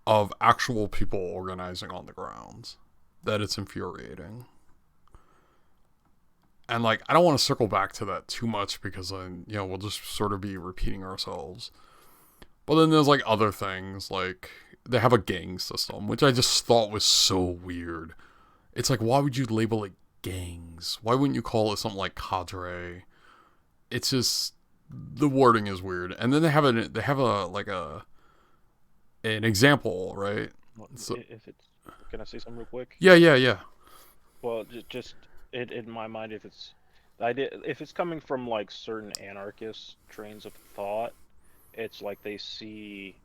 of actual people organizing on the ground that it's infuriating. And like I don't want to circle back to that too much because then we'll just sort of be repeating ourselves. But then there's like other things like they have a gang system, which I just thought was so weird. It's like why would you label it gangs? Why wouldn't you call it something like cadre? It's just the wording is weird. And then they have a like an example, right? Well, So if it's, can I say something real quick? yeah, yeah, yeah. Well, just in my mind, if it's the idea, if it's coming from like certain anarchist trains of thought, it's like they see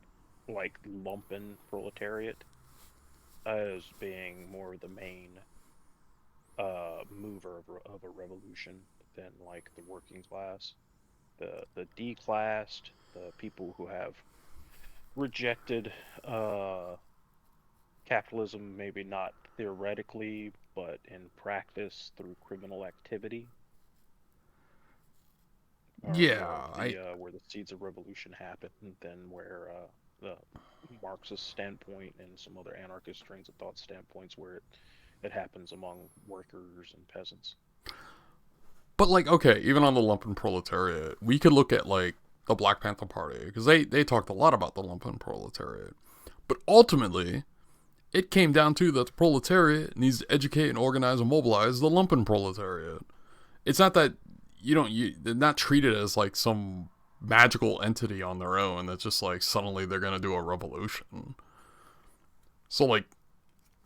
like lumpen proletariat as being more the main mover of a revolution than like the working class, the declassed, the people who have rejected uh, capitalism, maybe not theoretically, but in practice through criminal activity, are Yeah, more of I the where the seeds of revolution happen than where the Marxist standpoint and some other anarchist trains of thought standpoints where it happens among workers and peasants. but like okay, even on the lumpen proletariat, we could look at like the Black Panther Party because they talked a lot about the lumpen proletariat. But ultimately, it came down to that the proletariat needs to educate and organize and mobilize the lumpen proletariat. It's not that they're not treated as like some magical entity on their own that's just like suddenly they're gonna do a revolution. So like,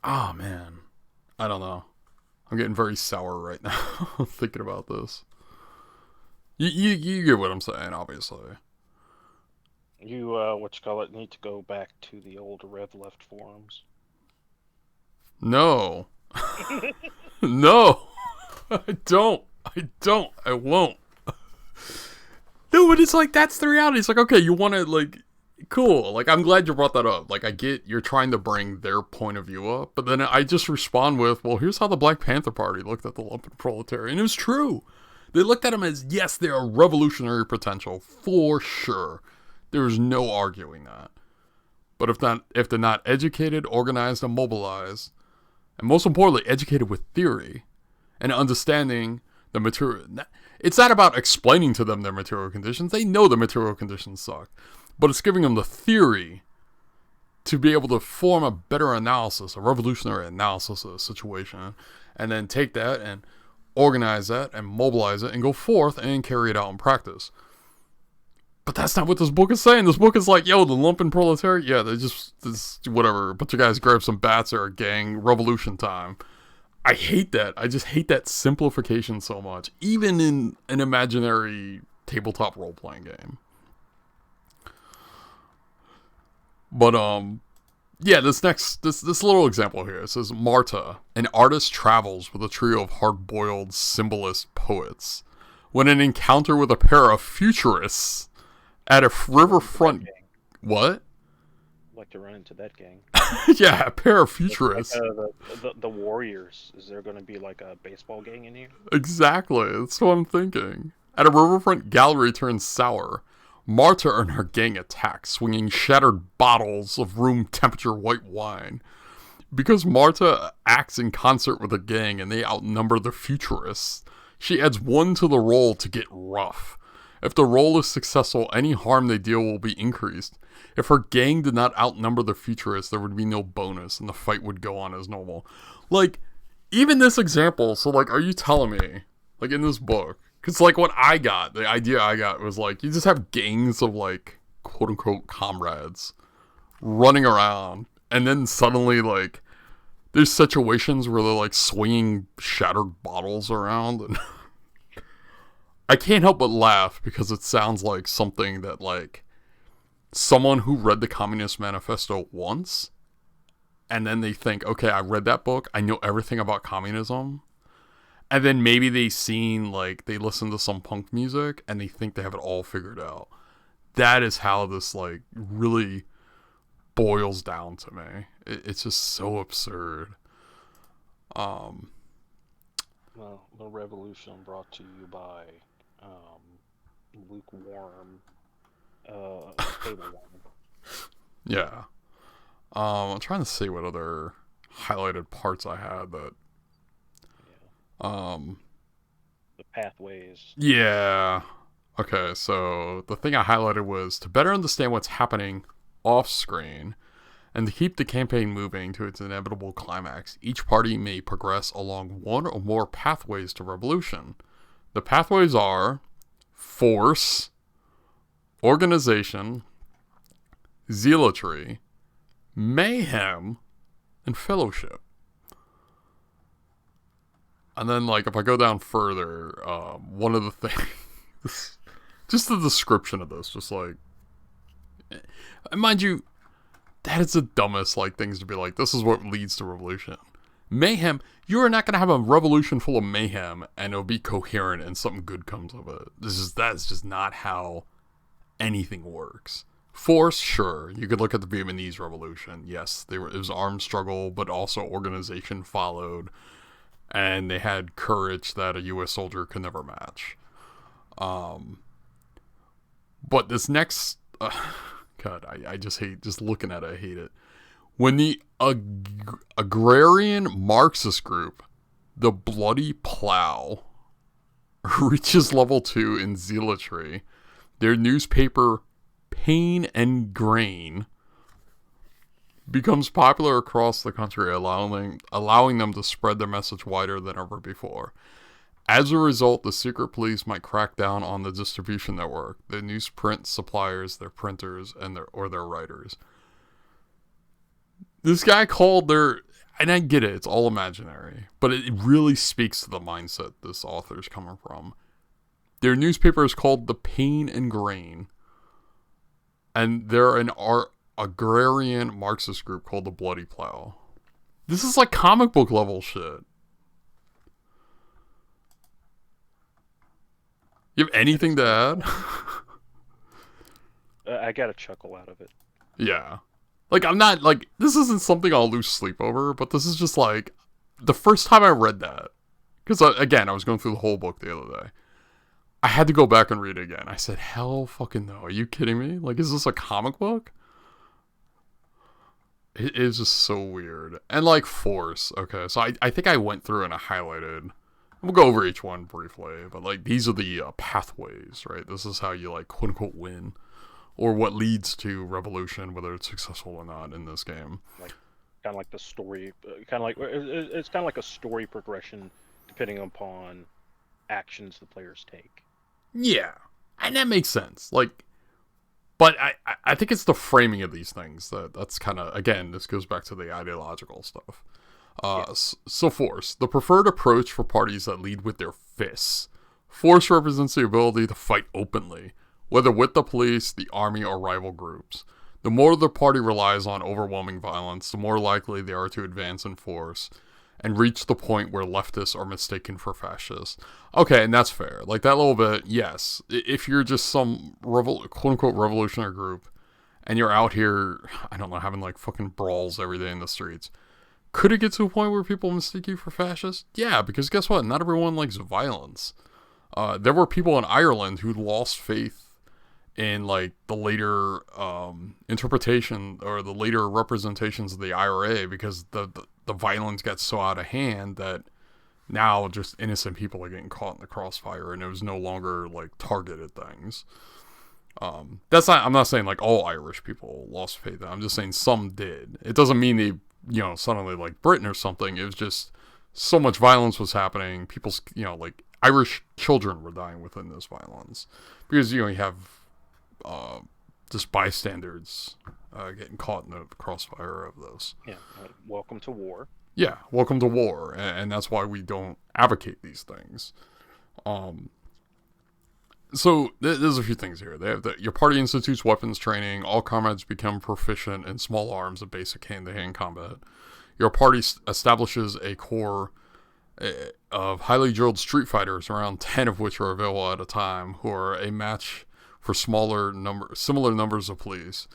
ah oh, man, I don't know. I'm getting very sour right now thinking about this. You get what I'm saying, obviously. You what you call it need to go back to the old Rev Left forums. No, no, I don't. I don't. I won't. No, but it's like that's the reality. It's like okay, you want to like cool. Like I'm glad you brought that up. Like I get you're trying to bring their point of view up, but then I just respond with, well, here's how the Black Panther Party looked at the lumpen proletariat, and it was true. They looked at them as yes, they are revolutionary potential for sure. There is no arguing that. But if they're not educated, organized, and mobilized, and most importantly, educated with theory and understanding the material. It's not about explaining to them their material conditions. They know the material conditions suck. But it's giving them the theory to be able to form a better analysis, a revolutionary analysis of the situation, and then take that and organize that and mobilize it and go forth and carry it out in practice. But that's not what this book is saying. This book is like, yo, the lumpen proletariat, yeah, they just, this, whatever, a bunch of guys grab some bats or a gang, revolution time. I hate that. I just hate that simplification so much, even in an imaginary tabletop role playing game. But yeah, this little example here. It says Marta, an artist travels with a trio of hard-boiled symbolist poets when an encounter with a pair of futurists at a riverfront. What? I'd like to run into that gang. Yeah, a pair of Like futurists. the Warriors. Is there going to be like a baseball gang in here? Exactly. That's what I'm thinking. At a riverfront gallery turns sour, Marta and her gang attack, swinging shattered bottles of room temperature white wine. Because Marta acts in concert with the gang and they outnumber the futurists, she adds one to the roll to get rough. If the roll is successful, any harm they deal will be increased. If her gang did not outnumber the futurists, there would be no bonus and the fight would go on as normal. Like, even this example, so like, are you telling me, like in this book, because like what I got, the idea I got was like, you just have gangs of like, quote unquote, comrades running around, and then suddenly like, there's situations where they're like swinging shattered bottles around, and I can't help but laugh because it sounds like something that like, someone who read the Communist Manifesto once, and then they think, okay, I read that book, I know everything about communism, and then maybe they seen like they listen to some punk music and they think they have it all figured out. That is how this like really boils down to me. It's just so absurd. Um, Well, the revolution brought to you by lukewarm table wine. yeah. I'm trying to see what other highlighted parts I had that. Yeah, Um, the pathways. yeah. Okay, so the thing I highlighted was to better understand what's happening off screen and to keep the campaign moving to its inevitable climax, each party may progress along one or more pathways to revolution. The pathways are force, organization, zealotry, mayhem, and fellowship. And then, like, if I go down further, one of the things, just the description of this, just like, mind you, that is the dumbest, like, things to be like, this is what leads to revolution. Mayhem, you are not going to have a revolution full of mayhem and it'll be coherent and something good comes of it. That's just not how anything works. Force, sure, you could look at the Vietnamese Revolution. Yes, it was armed struggle, but also organization followed. And they had courage that a U.S. soldier could never match. But this next... God, I just hate... Just looking at it, I hate it. When the agrarian Marxist group, the Bloody Plow, reaches level 2 in zealotry, their newspaper, Pain and Grain, becomes popular across the country, allowing them to spread their message wider than ever before. As a result, the secret police might crack down on the distribution network, the newsprint suppliers, their printers, and their writers. This guy called their... And I get it, it's all imaginary, but it really speaks to the mindset this author's coming from. Their newspaper is called the Pain and Grain, and they're an agrarian Marxist group called the Bloody Plow. This is like comic book level shit. You have anything to add? I got a chuckle out of it. Yeah. Like, I'm not, like, this isn't something I'll lose sleep over, but this is just like, the first time I read that, because, again, I was going through the whole book the other day, I had to go back and read it again. I said, hell fucking no. Are you kidding me? Like, is this a comic book? It is just so weird. And, like, Force. Okay, so I think I went through and I highlighted. We'll go over each one briefly. But, like, these are the pathways, right? This is how you, like, quote-unquote win. Or what leads to revolution, whether it's successful or not in this game. Like, kind of like the story. It's kind of like a story progression depending upon actions the players take. Yeah. And that makes sense. Like, but I think it's the framing of these things that's kind of, again, this goes back to the ideological stuff. So Force, the preferred approach for parties that lead with their fists. Force represents the ability to fight openly, whether with the police, the army, or rival groups. The more the party relies on overwhelming violence, the more likely they are to advance in force and reach the point where leftists are mistaken for fascists. Okay, and that's fair. Like, that little bit, yes. If you're just some quote-unquote revolutionary group and you're out here, I don't know, having, like, fucking brawls every day in the streets, could it get to a point where people mistake you for fascists? Yeah, because guess what? Not everyone likes violence. There were people in Ireland who lost faith in, like, the later interpretation or the later representations of the IRA because the violence got so out of hand that now just innocent people are getting caught in the crossfire and it was no longer, like, targeted things. I'm not saying, like, all Irish people lost faith. I'm just saying some did. It doesn't mean they, suddenly, like, Britain or something. It was just so much violence was happening. People's, like, Irish children were dying within this violence because, you have just bystanders getting caught in the crossfire of those. Yeah, welcome to war. Yeah, welcome to war, and that's why we don't advocate these things. So there's a few things here. They have your party institutes weapons training. All comrades become proficient in small arms and basic hand-to-hand combat. Your party establishes a core of highly drilled street fighters, around 10 of which are available at a time, who are a match for similar numbers of police.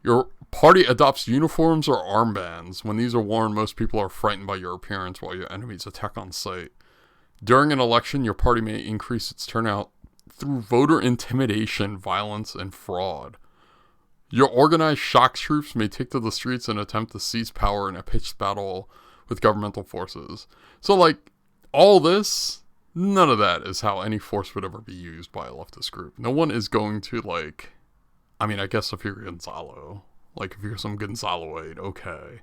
Your party adopts uniforms or armbands. When these are worn, most people are frightened by your appearance while your enemies attack on sight. During an election, your party may increase its turnout through voter intimidation, violence, and fraud. Your organized shock troops may take to the streets and attempt to seize power in a pitched battle with governmental forces. So, like, all this, none of that is how any force would ever be used by a leftist group. No one is going to, like, I mean, I guess if you're Gonzalo, like, if you're some Gonzaloid, okay.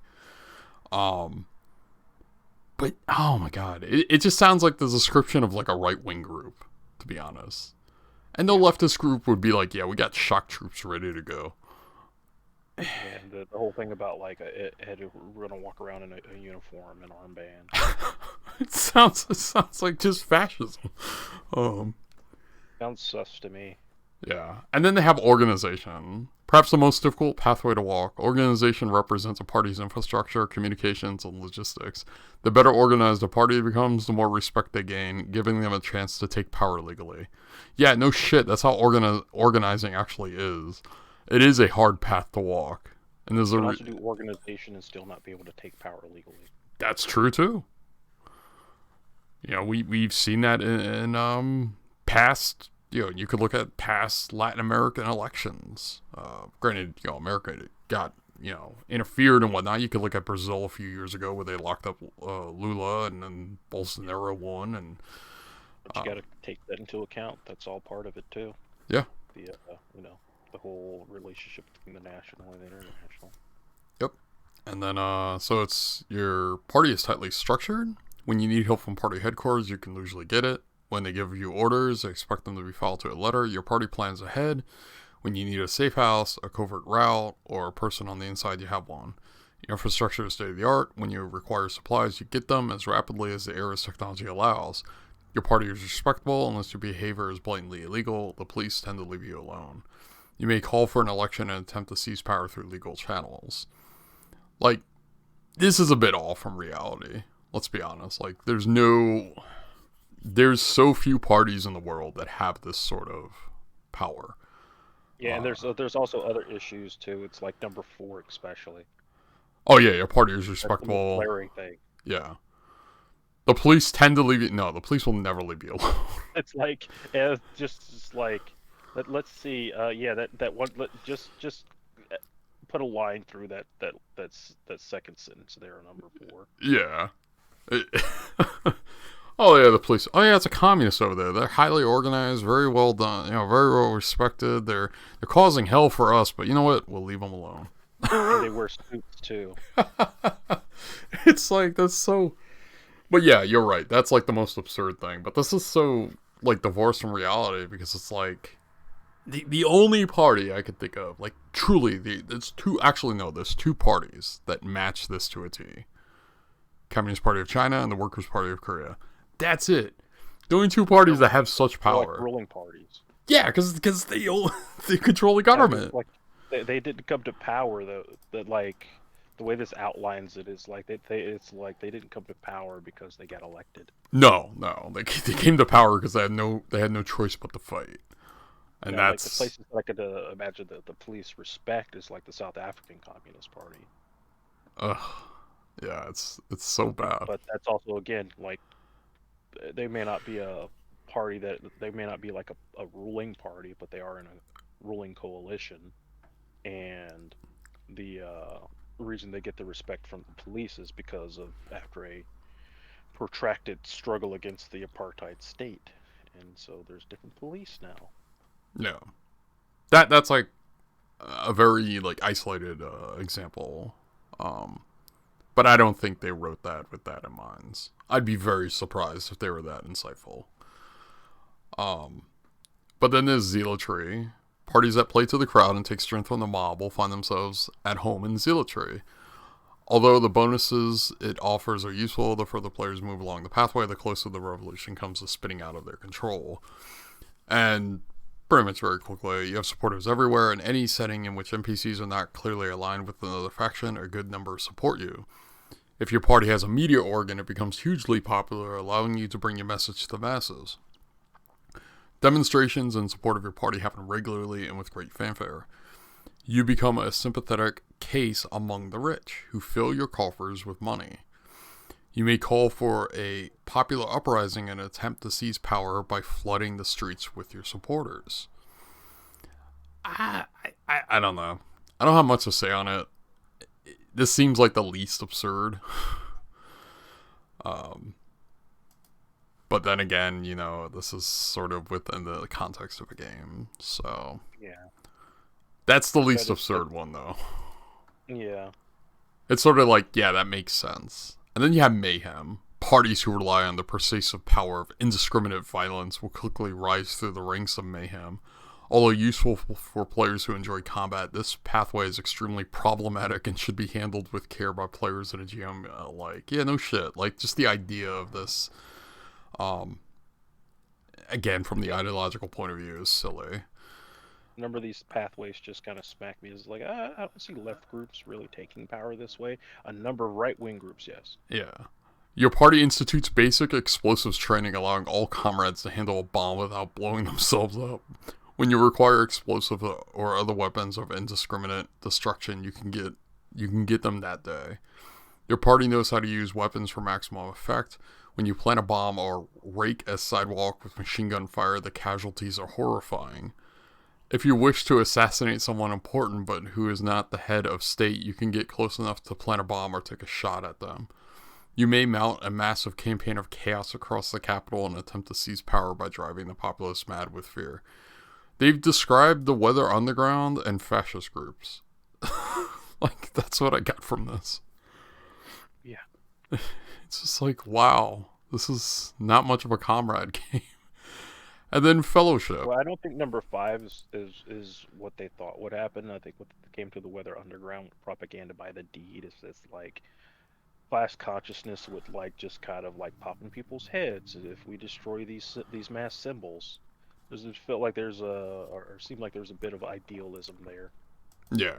But, oh my god, it just sounds like the description of, like, a right-wing group, to be honest. And no leftist group would be like, yeah, we got shock troops ready to go. And the whole thing about like we're gonna walk around in a uniform and armband. It sounds like just fascism. Um, Sounds sus to me. yeah. And then they have organization. Perhaps the most difficult pathway to walk. Organization represents a party's infrastructure, communications, and logistics. The better organized a party becomes, the more respect they gain, giving them a chance to take power legally. Yeah, no shit. That's how organizing actually is. It is a hard path to walk. And there's You a can also do organization and still not be able to take power legally. that's true too. We've seen that in past. You could look at past Latin American elections. Granted, America got interfered and whatnot. You could look at Brazil a few years ago where they locked up Lula and then Bolsonaro won, and But you got to take that into account. That's all part of it too. yeah, The the whole relationship between the national and the international. yep. And then so it's your party is tightly structured. When you need help from party headquarters, you can usually get it. When they give you orders, expect them to be followed to a letter. Your party plans ahead. When you need a safe house, a covert route, or a person on the inside, you have one. Your infrastructure is state of the art. When you require supplies, you get them as rapidly as the era's technology allows. Your party is respectable unless your behavior is blatantly illegal. The police tend to leave you alone. You may call for an election and attempt to seize power through legal channels. Like, this is a bit off from reality. Let's be honest. Like, there's so few parties in the world that have this sort of power. Yeah, and there's also other issues too. It's like number 4 especially. Oh yeah, your party is That's the most respectable. glaring thing. Yeah. The police tend to leave you. No, the police will never leave you alone. It's like just like let's see. Yeah, that one. Just put a line through that second sentence there, number 4. Yeah. Oh yeah, the police. Oh yeah, it's a communist over there. They're highly organized, very well done. Very well respected. They're causing hell for us, but you know what? We'll leave them alone. And they wear suits too. It's like that's so. But yeah, you're right. That's like the most absurd thing. But this is so like divorced from reality because it's like the only party I could think of, like truly, there's two. Actually, no, there's two parties that match this to a T. Communist Party of China and the Workers' Party of Korea. That's it. The only two parties that have such They're power. like ruling parties. Yeah, because they control the government. Like they didn't come to power though. That like the way this outlines it is like it's like they didn't come to power because they got elected. No, they came to power because they had no choice but to fight, and Like the that's places that I could imagine that the police respect is like the South African Communist Party. ugh, yeah, it's so bad. But that's also again like they may not be a party that they may not be like a ruling party, but they are in a ruling coalition, and the reason they get the respect from the police is because of after a protracted struggle against the apartheid state, and so there's different police now. Yeah, that's like a very like isolated example. But I don't think they wrote that with that in mind. I'd be very surprised if they were that insightful. But then there's zealotry. Parties that play to the crowd and take strength from the mob will find themselves at home in zealotry. Although the bonuses it offers are useful, the further players move along the pathway, the closer the revolution comes to spinning out of their control. And pretty much very quickly, you have supporters everywhere. In any setting in which NPCs are not clearly aligned with another faction, a good number support you. If your party has a media organ, it becomes hugely popular, allowing you to bring your message to the masses. Demonstrations in support of your party happen regularly and with great fanfare. You become a sympathetic case among the rich, who fill your coffers with money. You may call for a popular uprising and attempt to seize power by flooding the streets with your supporters. I don't know. I don't have much to say on it. This seems like the least absurd. But then again, this is sort of within the context of a game. So, Yeah. that's the least absurd one, though. Yeah. It's sort of like, yeah, that makes sense. And then you have mayhem. Parties who rely on the pervasive power of indiscriminate violence will quickly rise through the ranks of mayhem, Although useful for players who enjoy combat, this pathway is extremely problematic and should be handled with care by players in a GM alike. Yeah, no shit. Like, just the idea of this, um, again, from the ideological point of view, is silly. Remember, these pathways just kind of smack me as like, I don't see left groups really taking power this way. A number of right-wing groups, yes. Yeah. Your party institutes basic explosives training, allowing all comrades to handle a bomb without blowing themselves up. When you require explosive or other weapons of indiscriminate destruction, you can get them that day. Your party knows how to use weapons for maximum effect. When you plant a bomb or rake a sidewalk with machine gun fire, the casualties are horrifying. If you wish to assassinate someone important but who is not the head of state, you can get close enough to plant a bomb or take a shot at them. You may mount a massive campaign of chaos across the capital and attempt to seize power by driving the populace mad with fear. They've described the Weather Underground and fascist groups. Like, that's what I got from this. Yeah. It's just like, wow, this is not much of a comrade game. And then Fellowship. Well, I don't think number 5 is what they thought would happen. I think what came to the Weather Underground propaganda by the deed is this like class consciousness with like just kind of like popping people's heads if we destroy these mass symbols. Does it feel like there's or seem like there's a bit of idealism there? Yeah.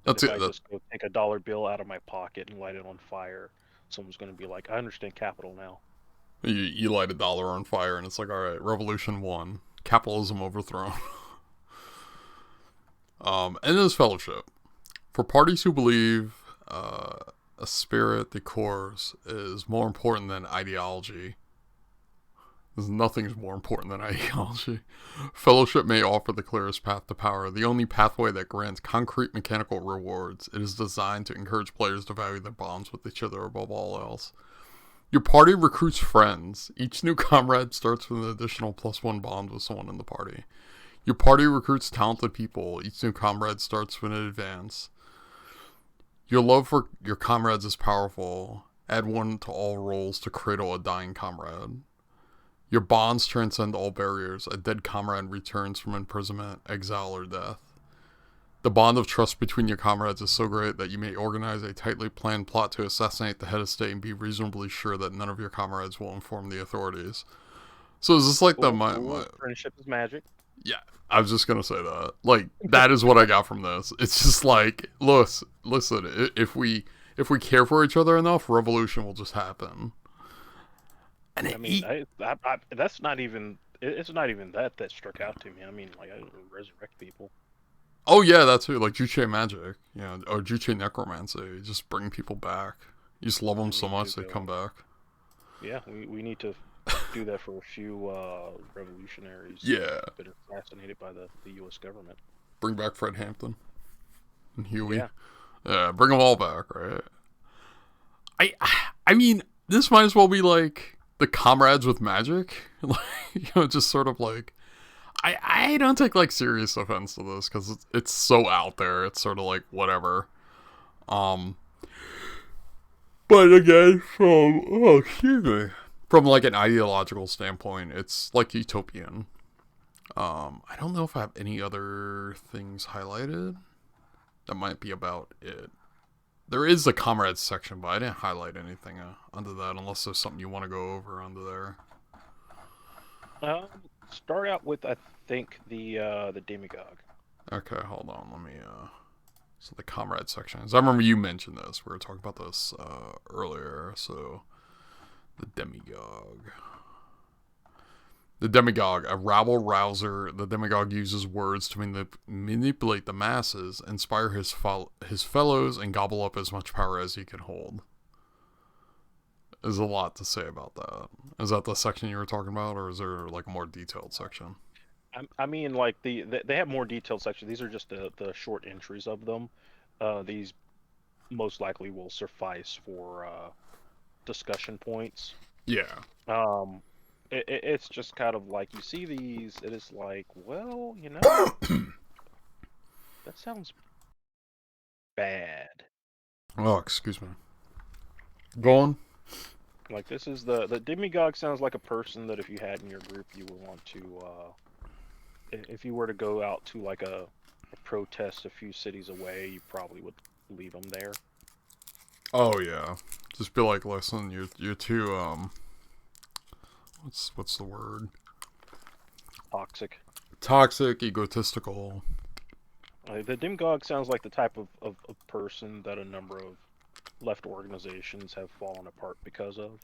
That That's if it. I just go take a dollar bill out of my pocket and light it on fire, someone's going to be like, I understand capital now. You light a dollar on fire and it's like, alright, revolution won. Capitalism overthrown. And there's Fellowship. For parties who believe a spirit, the cores, is more important than ideology, nothing's more important than ideology. Fellowship may offer the clearest path to power, the only pathway that grants concrete mechanical rewards. It is designed to encourage players to value their bonds with each other above all else. Your party recruits friends. Each new comrade starts with an additional +1 bond with someone in the party. Your party recruits talented people. Each new comrade starts with an advance. Your love for your comrades is powerful. Add 1 to all rolls to cradle a dying comrade. Your bonds transcend all barriers. A dead comrade returns from imprisonment, exile, or death. The bond of trust between your comrades is so great that you may organize a tightly planned plot to assassinate the head of state and be reasonably sure that none of your comrades will inform the authorities. So is this like Cool. Friendship is magic. Yeah, I was just gonna say that. Like, that is what I got from this. It's just like, listen. If we care for each other enough, revolution will just happen. And I mean, that's not even. It's not even that struck out to me. I mean, like, I resurrect people. oh yeah, that's too. Like Juche magic, or Juche necromancy. You just bring people back. You just love them so much they come back. Yeah, we need to do that for a few revolutionaries. Yeah. Who've been assassinated by the U.S. government. Bring back Fred Hampton and Huey. Yeah, bring them all back, right? I mean, this might as well be like the Comrades with magic, like, just sort of like. I don't take like serious offense to this because it's so out there. It's sort of like whatever. But again, from like an ideological standpoint, it's like utopian. I don't know if I have any other things highlighted. That might be about it. There is the Comrades section, but I didn't highlight anything under that unless there's something you want to go over under there. Start out with, I think, the Demigod. Okay, hold on. Let me. So the Comrade section. As I remember you mentioned this. We were talking about this earlier. So the Demigod. The Demigod, a rabble rouser. The Demigod uses words to manipulate the masses, inspire his fellows, and gobble up as much power as he can hold. There's a lot to say about that. Is that the section you were talking about, or is there like a more detailed section? I mean, like they have more detailed sections. These are just the short entries of them. These most likely will suffice for discussion points. Yeah. It's just kind of like you see these. It is like, well, that sounds bad. Oh, excuse me. Go on. Like, this is the Demigod sounds like a person that if you had in your group, you would want to if you were to go out to like a protest a few cities away, you probably would leave them there. Oh yeah. Just be like, listen, you're too what's the word? Toxic. Toxic, egotistical. The demagogue sounds like the type of person that a number of left organizations have fallen apart because of.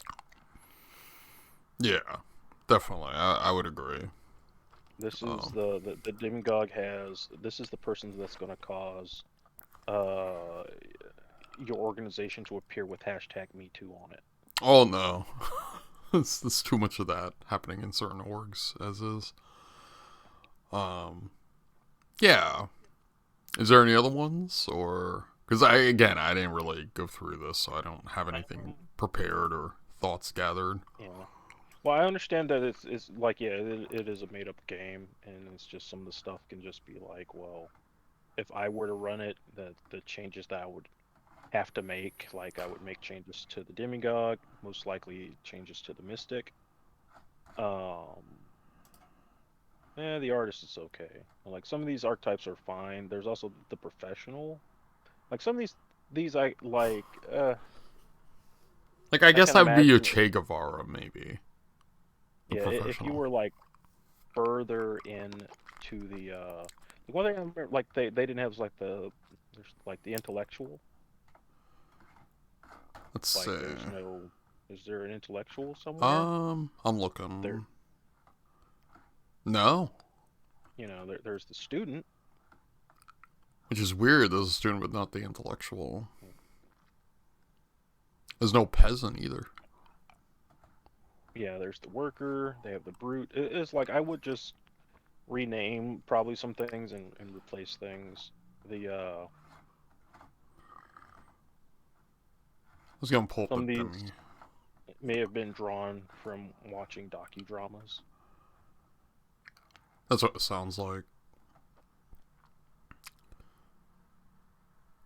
Yeah, definitely. I would agree. This is Um, the demagogue has. This is the person that's going to cause uh, your organization to appear with hashtag Me Too on it. oh no. There's too much of that happening in certain orgs as is. Um, yeah. Is there any other ones, or because I didn't really go through this, so I don't have anything prepared or thoughts gathered. Yeah. Well, I understand that it's like yeah, it is a made up game, and it's just some of the stuff can just be like, well, if I were to run it, the changes that I would have to make, like I would make changes to the demigod, most likely changes to the mystic. Um, the artist is okay. Like some of these archetypes are fine. There's also the professional. Like some of these I like. Like I I guess can that would be your imagine. Che Guevara, maybe the Yeah, if you professional. were like further in to the one thing I remember, like they didn't have was like there's like the intellectual. Let's Like see. there's no. Is there an intellectual somewhere? I'm There, looking. No, there's the student. which is weird. There's a student, but not the intellectual. There's no peasant either. Yeah, there's the worker. They have the brute. It's like I would just rename probably some things and replace things. The Let's go and pull up the Some of demi. these may have been drawn from watching docudramas. That's what it sounds like.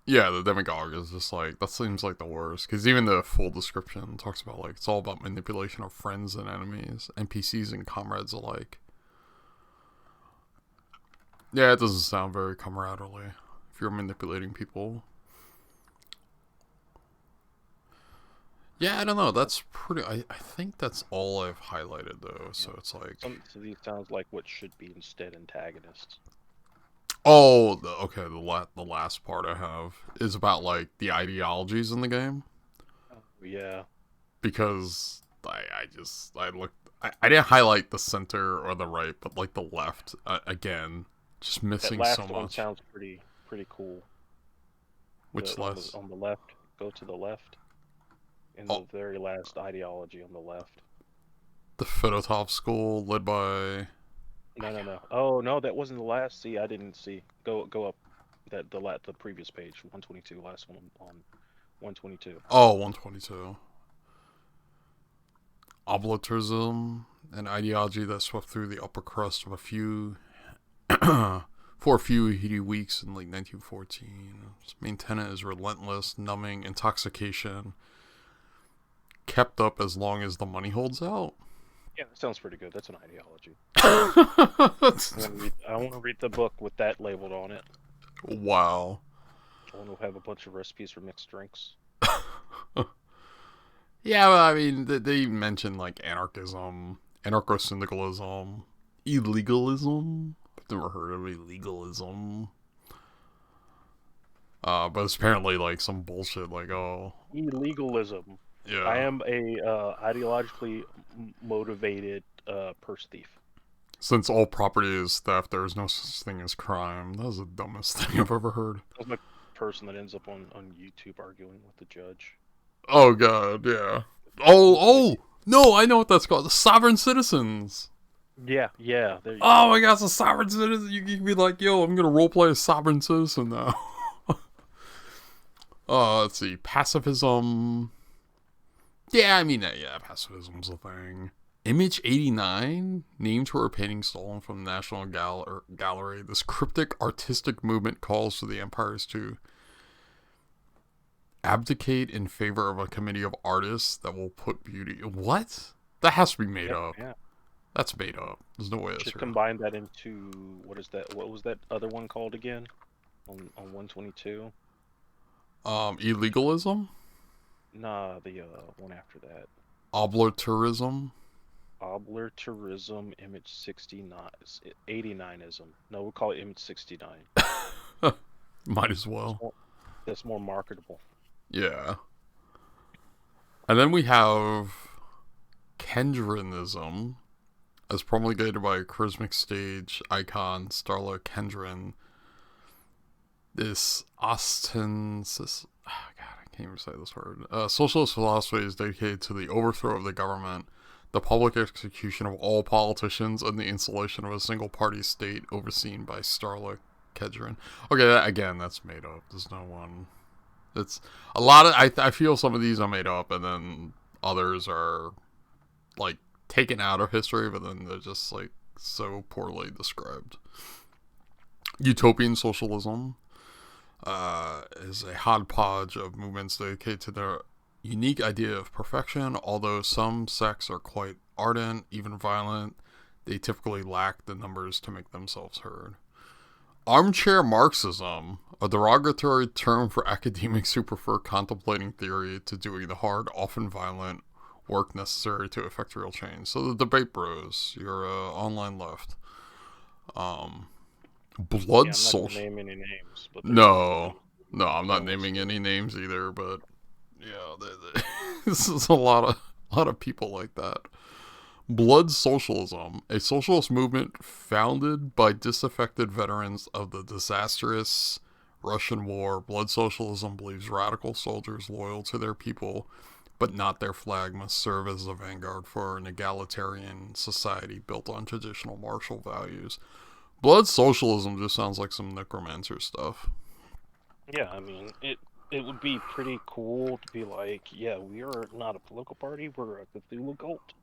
Yeah, the demagogue is just like that seems like the worst because even the full description talks about like it's all about manipulation of friends and enemies, NPCs and comrades alike. Yeah, it doesn't sound very camaraderie if you're manipulating people. Yeah, I don't know. That's pretty. I think that's all I've highlighted though. Yeah. So it's like, Some of these sounds like what should be instead antagonists. oh, okay. The last part I have is about like the ideologies in the game Oh yeah. because I looked. I didn't highlight the center or the right, but like the left again, just That missing so last one much. sounds pretty cool. Which The less? on the left, go to the left, in Oh, the very last ideology on the left. the Fedotov school led by. No, no, no. Oh no, that wasn't the last. See, I didn't see. Go up the previous page, 122, last one on 122. Oh, 122. Oblatism, an ideology that swept through the upper crust of a few for a few heaty weeks in late 1914. Its main tenet is relentless, numbing intoxication, kept up as long as the money holds out. Yeah, that sounds pretty good. That's an ideology. I want to read the book with that labeled on it. Wow. I want to have a bunch of recipes for mixed drinks. Yeah, well, I mean, they mentioned like anarchism, anarcho syndicalism, illegalism. I've never heard of illegalism. But it's apparently like some bullshit like, oh, Illegalism. I yeah. am a ideologically motivated purse thief. Since all property is theft, there is no such thing as crime. That was the dumbest thing I've ever heard. I'm a person that ends up on YouTube arguing with the judge. Oh god, yeah. Like, no, I know what that's called. The sovereign citizens. yeah, yeah, there you Oh go. my god, it's a sovereign citizen. You can be like, yo, I'm gonna roleplay a sovereign citizen now. Let's see, pacifism. Yeah, I mean, yeah, pacifism's a thing. Image 89, named for a painting stolen from the National Gallery. This cryptic artistic movement calls for the empires to abdicate in favor of a committee of artists that will put beauty. What? That has to be made Yeah, up. yeah. That's made up. There's no way that's Should real. combine that into what is that? What was that other one called again? On 122? Illegalism, Nah, the one after that. obliterism. Obliterism, image 69, 89ism. No, we'll call it image 69. Might as That's well. more, that's more marketable. Yeah. And then we have Kendrinism, as promulgated by charismatic stage icon Starla Kendrin. This God, I can't even say this word. Socialist philosophy is dedicated to the overthrow of the government, the public execution of all politicians, and the installation of a single party state overseen by Starla Kedron. Okay, again, that's made up. There's no one. It's a lot of. I feel some of these are made up, and then others are like taken out of history, but then they're just like so poorly described. Utopian socialism is a hodgepodge of movements dedicated to their unique idea of perfection. Although some sects are quite ardent, even violent, they typically lack the numbers to make themselves heard. Armchair Marxism, a derogatory term for academics who prefer contemplating theory to doing the hard, often violent work necessary to effect real change. So the debate bros, your online left. Yeah, Blood I'm not gonna social. name any names, but there's people that No, no, I'm not join us naming here. any names either. But yeah, this is a lot of people like that. Blood Socialism, a socialist movement founded by disaffected veterans of the disastrous Russian War. Blood Socialism believes radical soldiers loyal to their people, but not their flag, must serve as a vanguard for an egalitarian society built on traditional martial values. Blood Socialism just sounds like some necromancer stuff. Yeah, I mean, it would be pretty cool to be like, yeah, we are not a political party, we're a Cthulhu cult.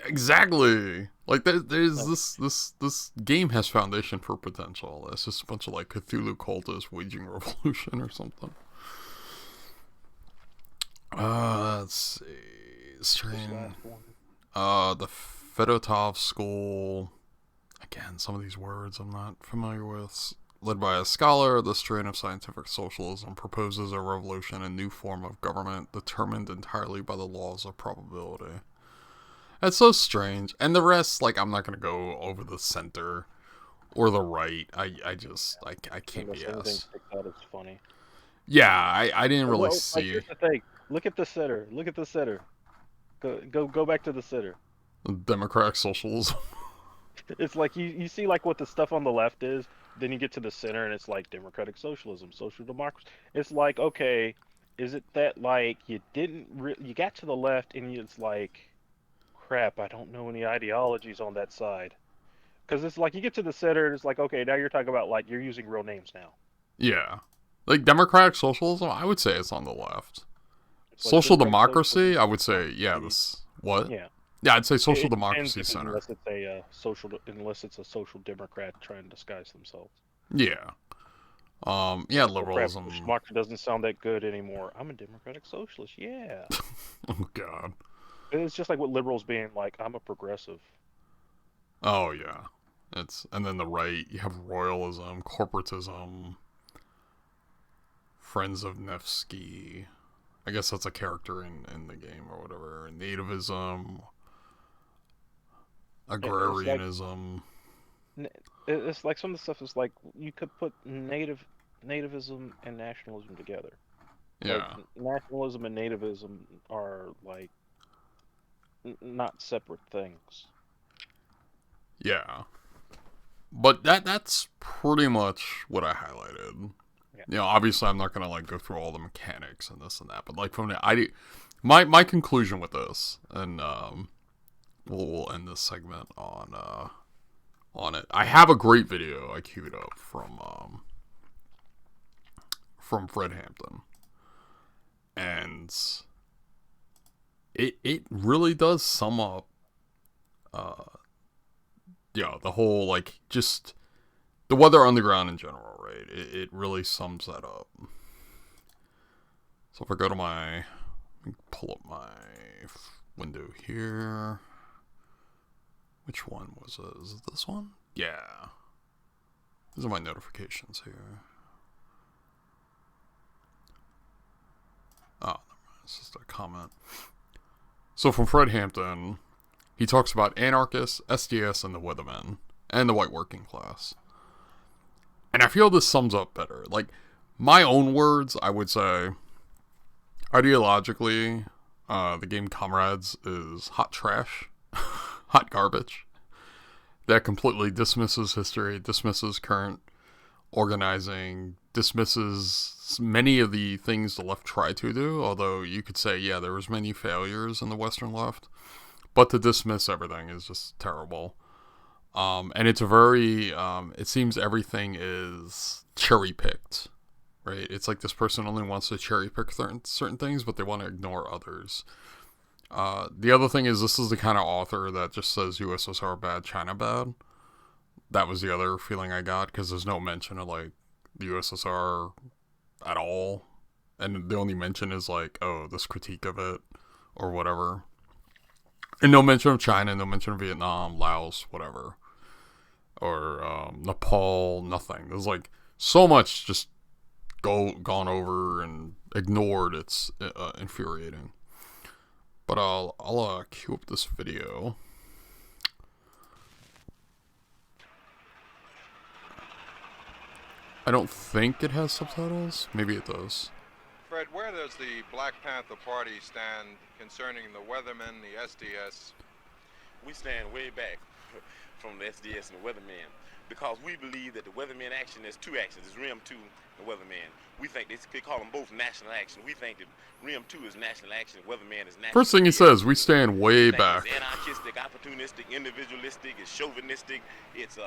Exactly. Like there's Like, this game has foundation for potential. It's just a bunch of like Cthulhu cultists waging revolution or something. Let's see. this Strain. last one. The Fedotov School. Again, some of these words I'm not familiar with. Led by a scholar, the strain of scientific socialism proposes a revolution, a new form of government determined entirely by the laws of probability. It's so strange. And the rest, like, I'm not going to go over the center or the right. I can't Unless be anything asked. sticks out as funny. Yeah, I didn't really Well, like see here's the thing. Look at the center. Look at the center. Go back to the center. democratic socialism. It's like you see like what the stuff on the left is, then you get to the center and it's like democratic socialism, social democracy. It's like, okay, is it that like you got to the left and it's like, crap, I don't know any ideologies on that side. Because it's like you get to the center and it's like, okay, now you're talking about like you're using real names now. Yeah. Like, democratic socialism, I would say it's on the left. It's like Social democratic socialism democracy, I is would say, yeah, democracy. this. What? Yeah. Yeah, I'd say social It depends democracy if it, center. unless it's a unless it's a social democrat trying to disguise themselves. Yeah. Yeah, Oh crap, social liberalism. democrat doesn't sound that good anymore. I'm a democratic socialist. Yeah. Oh, God. It's just like what liberals being like, I'm a progressive. Oh, yeah. And then the right, you have royalism, corporatism, Friends of Nevsky. I guess that's a character in the game or whatever. Nativism, It's like agrarianism. it's like some of the stuff is like you could put nativism and nationalism together. Like Yeah. nationalism and nativism are like not separate things. Yeah. But that's pretty much what I highlighted. Yeah. Obviously I'm not gonna like go through all the mechanics and this and that, but like from the my conclusion with this, and we'll end this segment on it. I have a great video I queued up from Fred Hampton, and it really does sum up the whole, like, just the Weather Underground in general, right? It really sums that up. So if I go to let me pull up my window here. Which one was it? Is it this one? Yeah. These are my notifications here. Oh, never mind. It's just a comment. So from Fred Hampton, he talks about anarchists, SDS, and the Weathermen, and the white working class. And I feel this sums up better. Like, my own words, I would say, ideologically, the game Comrades is hot trash, hot garbage, that completely dismisses history, dismisses current organizing, dismisses many of the things the left tried to do, although you could say, yeah, there was many failures in the Western left, but to dismiss everything is just terrible. And it's a very, it seems everything is cherry picked, right? It's like this person only wants to cherry pick certain things, but they want to ignore others. The other thing is, this is the kind of author that just says USSR bad, China bad. That was the other feeling I got, because there's no mention of, like, the USSR at all. And the only mention is, like, oh, this critique of it, or whatever. And no mention of China, no mention of Vietnam, Laos, whatever. Or Nepal, nothing. There's, like, so much just gone over and ignored. It's infuriating. But I'll queue up this video. I don't think it has subtitles. Maybe it does. Fred, where does the Black Panther Party stand concerning the Weathermen, the SDS? We stand way back from the SDS and the Weathermen, because we believe that the Weathermen action, there's two actions. There's RIM 2 and Weathermen. We think they call them both national action. We think that RIM 2 is national action, Weatherman is national. First thing he says, we stand way back. It's anarchistic, opportunistic, individualistic, it's chauvinistic, it's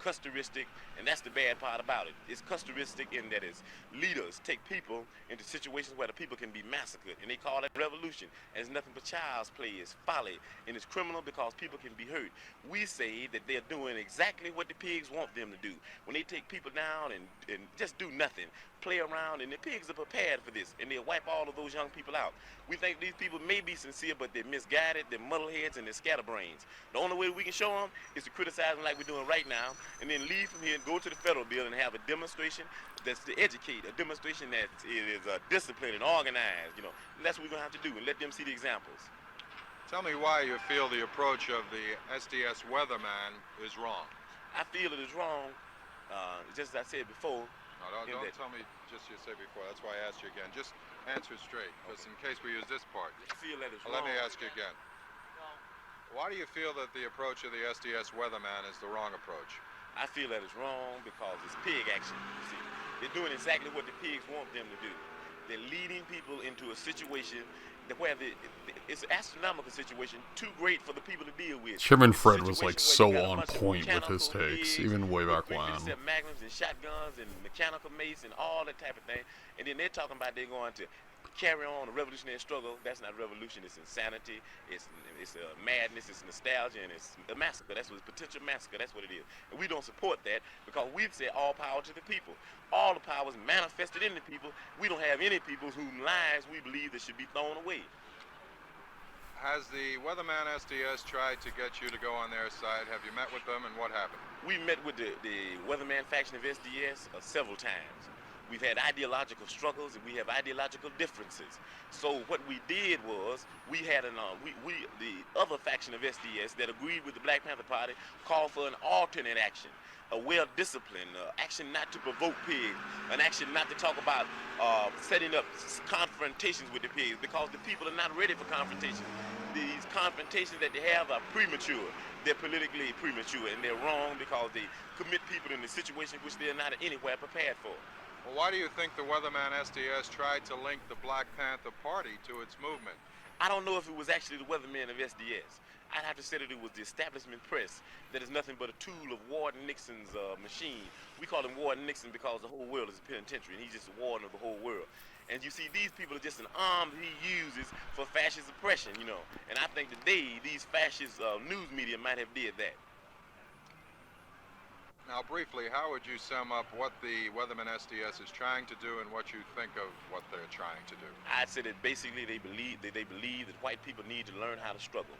custoristic, and that's the bad part about it. It's custoristic in that its leaders take people into situations where the people can be massacred, and they call that revolution. And it's nothing but child's play, it's folly, and it's criminal because people can be hurt. We say that they're doing exactly what the pigs want them to do. When they take people down and just do nothing, play around, and the pigs are prepared for this, and they'll wipe all of those young people out. We think these people may be sincere, but they're misguided, they're muddleheads, and they're scatterbrains. The only way we can show them is to criticize them like we're doing right now, and then leave from here and go to the federal building and have a demonstration that's to educate, a demonstration that is disciplined and organized, you know. And that's what we're going to have to do, and let them see the examples. Tell me why you feel the approach of the SDS Weatherman is wrong. I feel it is wrong, just as I said before. No, don't tell me just you said before. That's why I asked you again. Just answer straight, because in case we use this part. I feel that it's wrong. Let me ask you again. Why do you feel that the approach of the SDS Weatherman is the wrong approach? I feel that it's wrong because it's pig action, you see. They're doing exactly what the pigs want them to do. They're leading people into a situation where it's an astronomical situation, too great for the people to deal with. Chairman Fred was like so on point with his takes, even way back when. Magnums and shotguns and mechanical mace and all that type of thing. And then they're talking about they're going to carry on a revolutionary struggle. That's not revolution, it's insanity, it's madness, it's nostalgia, and it's a massacre. That's what it's potential massacre, that's what it is. And we don't support that because we've said all power to the people. All the power is manifested in the people. We don't have any people whose lives we believe that should be thrown away. Has the Weatherman SDS tried to get you to go on their side? Have you met with them, and what happened? We met with the Weatherman faction of SDS several times. We've had ideological struggles and we have ideological differences. So what we did was we had the other faction of SDS that agreed with the Black Panther Party called for an alternate action, a well-disciplined action not to provoke pigs, an action not to talk about setting up confrontations with the pigs, because the people are not ready for confrontation. These confrontations that they have are premature. They're politically premature, and they're wrong because they commit people in a situation which they're not anywhere prepared for. Well, why do you think the Weatherman SDS tried to link the Black Panther Party to its movement? I don't know if it was actually the Weathermen of SDS. I'd have to say that it was the establishment press that is nothing but a tool of Warden Nixon's machine. We call him Warden Nixon because the whole world is a penitentiary, and he's just a warden of the whole world. And you see, these people are just an arm that he uses for fascist oppression, you know. And I think today, these fascist news media might have did that. Now, briefly, how would you sum up what the Weatherman SDS is trying to do and what you think of what they're trying to do? I'd say that basically they believe that white people need to learn how to struggle.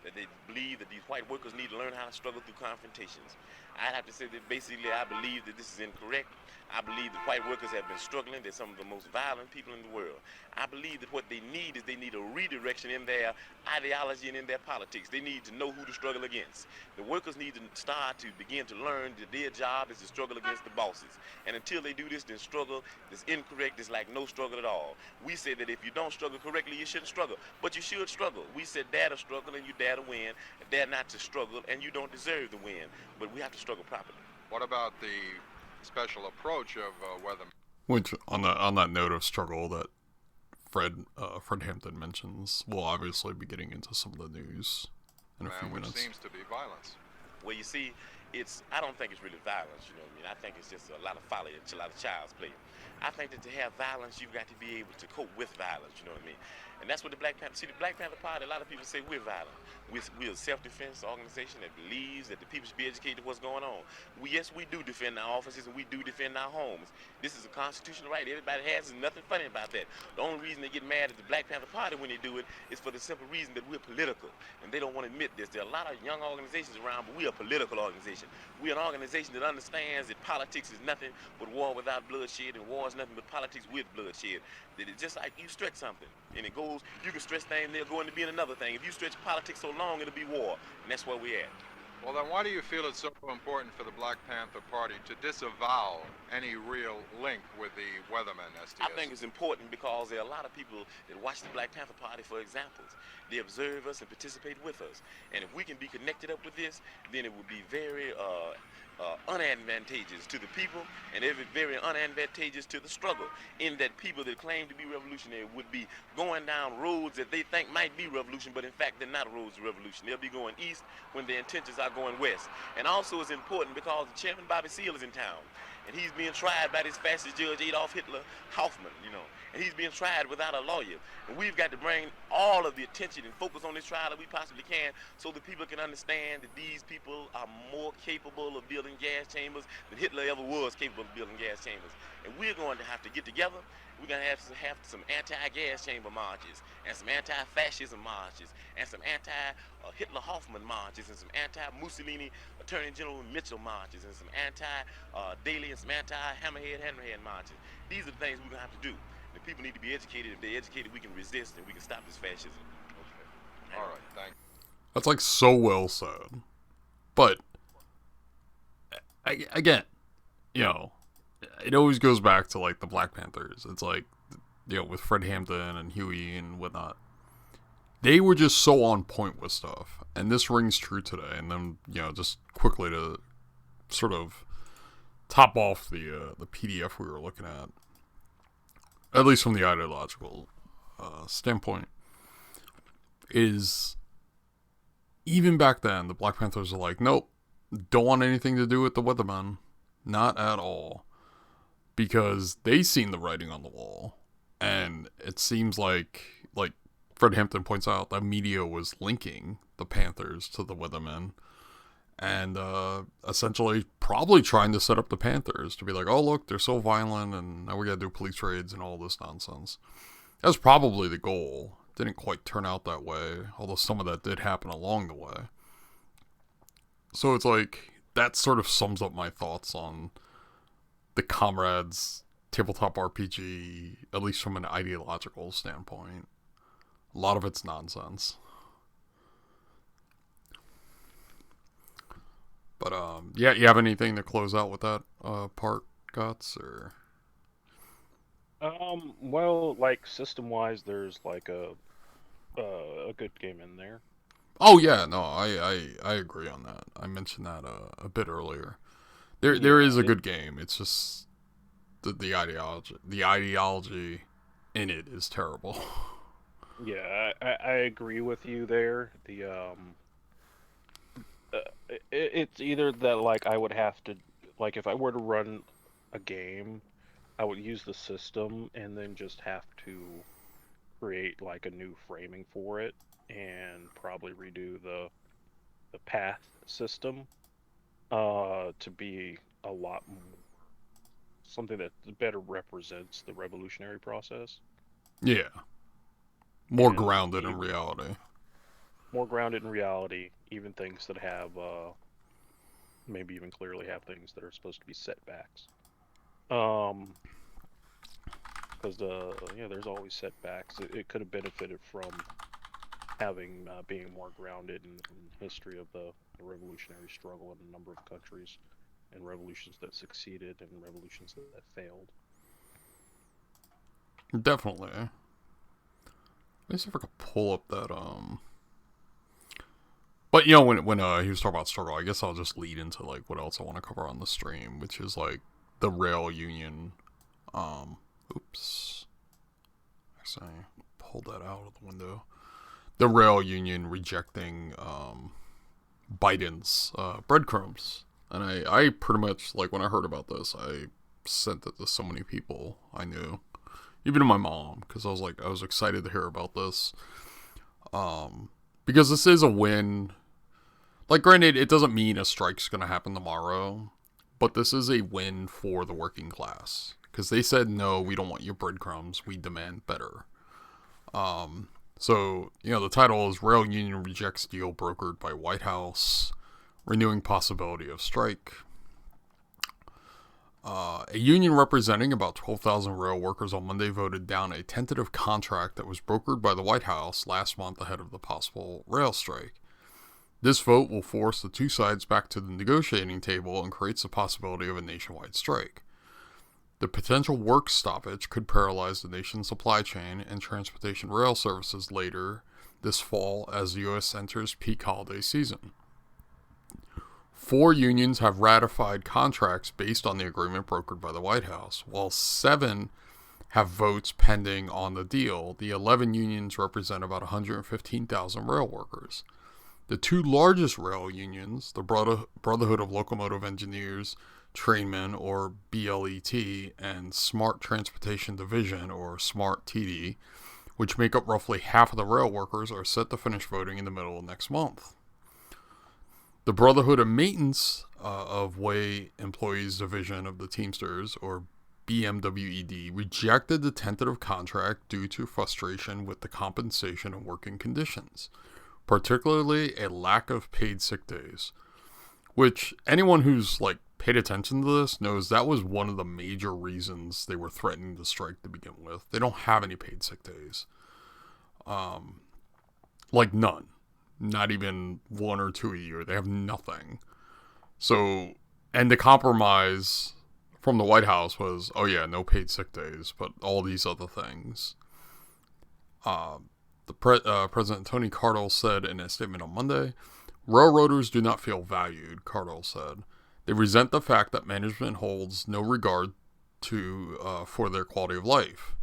that they believe that these white workers need to learn how to struggle through confrontations. I'd have to say that basically I believe that this is incorrect. I believe that white workers have been struggling. They're some of the most violent people in the world. I believe that what they need is they need a redirection in their ideology and in their politics. They need to know who to struggle against. The workers need to start to begin to learn that their job is to struggle against the bosses. And until they do this, then struggle is incorrect. It's like no struggle at all. We say that if you don't struggle correctly, you shouldn't struggle. But you should struggle. We said dare to struggle and you dare to win. Dare not to struggle and you don't deserve to win. But we have to struggle properly. What about the special approach of Weatherman? Which, on that note of struggle that Fred Hampton mentions, we'll obviously be getting into some of the news in a few Which minutes. seems to be violence. Well, you see, I don't think it's really violence, you know what I mean? I think it's just a lot of folly, a lot of child's play. I think that to have violence, you've got to be able to cope with violence, you know what I mean? And that's what the Black Panther Party, a lot of people say we're violent. We're a self-defense organization that believes that the people should be educated what's going on. Yes, we do defend our offices and we do defend our homes. This is a constitutional right. Everybody has it. There's nothing funny about that. The only reason they get mad at the Black Panther Party when they do it is for the simple reason that we're political. And they don't want to admit this. There are a lot of young organizations around, but we are a political organization. We're an organization that understands that politics is nothing but war without bloodshed, and war is nothing but politics with bloodshed. That it's just like you stretch something, and it goes, you can stretch things, they'll go into being another thing. If you stretch politics so long, it'll be war, and that's where we're at. Well, then why do you feel it's so important for the Black Panther Party to disavow any real link with the Weatherman SDS? I think it's important because there are a lot of people that watch the Black Panther Party for examples. They observe us and participate with us. And if we can be connected up with this, then it would be very unadvantageous to the people and very unadvantageous to the struggle, in that people that claim to be revolutionary would be going down roads that they think might be revolution, but in fact they're not roads of revolution. They'll be going east when their intentions are going west. And also it's important because Chairman Bobby Seale is in town, and he's being tried by this fascist judge Adolf Hitler Hoffman, you know, and he's being tried without a lawyer. And we've got to bring all of the attention and focus on this trial that we possibly can, so that people can understand that these people are more capable of building gas chambers than Hitler ever was capable of building gas chambers. And we're going to have to get together. We're going to have some anti-gas chamber marches, and some anti-fascism marches, and some anti-Hitler Hoffman marches, and some anti-Mussolini Attorney General Mitchell marches, and some anti-Daley and some anti-Hammerhead marches. These are the things we're going to have to do. The people need to be educated. If they're educated, we can resist and we can stop this fascism. Okay. All right, thank you. That's like so well said. But again, you know, it always goes back to like the Black Panthers. It's like, you know, with Fred Hampton and Huey and whatnot, they were just so on point with stuff, and this rings true today. And then, you know, just quickly to sort of top off the PDF we were looking at least from the ideological standpoint, is even back then the Black Panthers are like, nope, don't want anything to do with the Weathermen, not at all, because they seen the writing on the wall, and it seems like Fred Hampton points out, that media was linking the Panthers to the Weathermen, and essentially probably trying to set up the Panthers to be like, oh look, they're so violent, and now we gotta do police raids and all this nonsense. That was probably the goal. Didn't quite turn out that way, although some of that did happen along the way. So it's like, that sort of sums up my thoughts on the Comrades tabletop RPG, at least from an ideological standpoint. A lot of it's nonsense. But, yeah, you have anything to close out with that part, Guts, or? Well, like, system-wise, there's, like, a good game in there. Oh, yeah, no, I agree on that. I mentioned that a bit earlier. There is a good game. It's just the ideology in it is terrible. Yeah, I agree with you there. It's either that, like, I would have to, like, if I were to run a game, I would use the system and then just have to create, like, a new framing for it, and probably redo the path system to be a lot more, something that better represents the revolutionary process. Yeah. More And grounded in reality. more grounded in reality, even things that have maybe even clearly have things that are supposed to be setbacks. Because there's always setbacks. It could have benefited from having being more grounded in history of the revolutionary struggle in a number of countries, and revolutions that succeeded and revolutions that failed. Definitely. Let me see if I can pull up that But when he was talking about struggle, I guess I'll just lead into like what else I want to cover on the stream, which is like the rail union. Oops. Actually, pulled that out of the window. The rail union rejecting Biden's breadcrumbs, and I pretty much, like, when I heard about this, I sent it to so many people I knew, even to my mom, because I was excited to hear about this, because this is a win. Like, granted, it doesn't mean a strike's going to happen tomorrow, but this is a win for the working class, because they said, no, we don't want your breadcrumbs, we demand better. So, the title is Rail Union Rejects Deal Brokered by White House, Renewing Possibility of Strike. A union representing about 12,000 rail workers on Monday voted down a tentative contract that was brokered by the White House last month ahead of the possible rail strike. This vote will force the two sides back to the negotiating table and creates the possibility of a nationwide strike. The potential work stoppage could paralyze the nation's supply chain and transportation rail services later this fall as the U.S. enters peak holiday season. 4 unions have ratified contracts based on the agreement brokered by the White House, while 7 have votes pending on the deal. The 11 unions represent about 115,000 rail workers. The 2 largest rail unions, the Brotherhood of Locomotive Engineers, Trainmen, or BLET, and Smart Transportation Division, or Smart TD, which make up roughly half of the rail workers, are set to finish voting in the middle of next month. The Brotherhood of Maintenance of Way Employees Division of the Teamsters, or BMWED, rejected the tentative contract due to frustration with the compensation and working conditions, particularly a lack of paid sick days, which anyone who's paid attention to this knows that was one of the major reasons they were threatening to strike to begin with. They don't have any paid sick days. None. Not even 1 or 2 a year. They have nothing. So, and the compromise from the White House was, oh yeah, no paid sick days, but all these other things. President Tony Cardle said in a statement on Monday, "Railroaders do not feel valued," Cardle said. "They resent the fact that management holds no regard for their quality of life."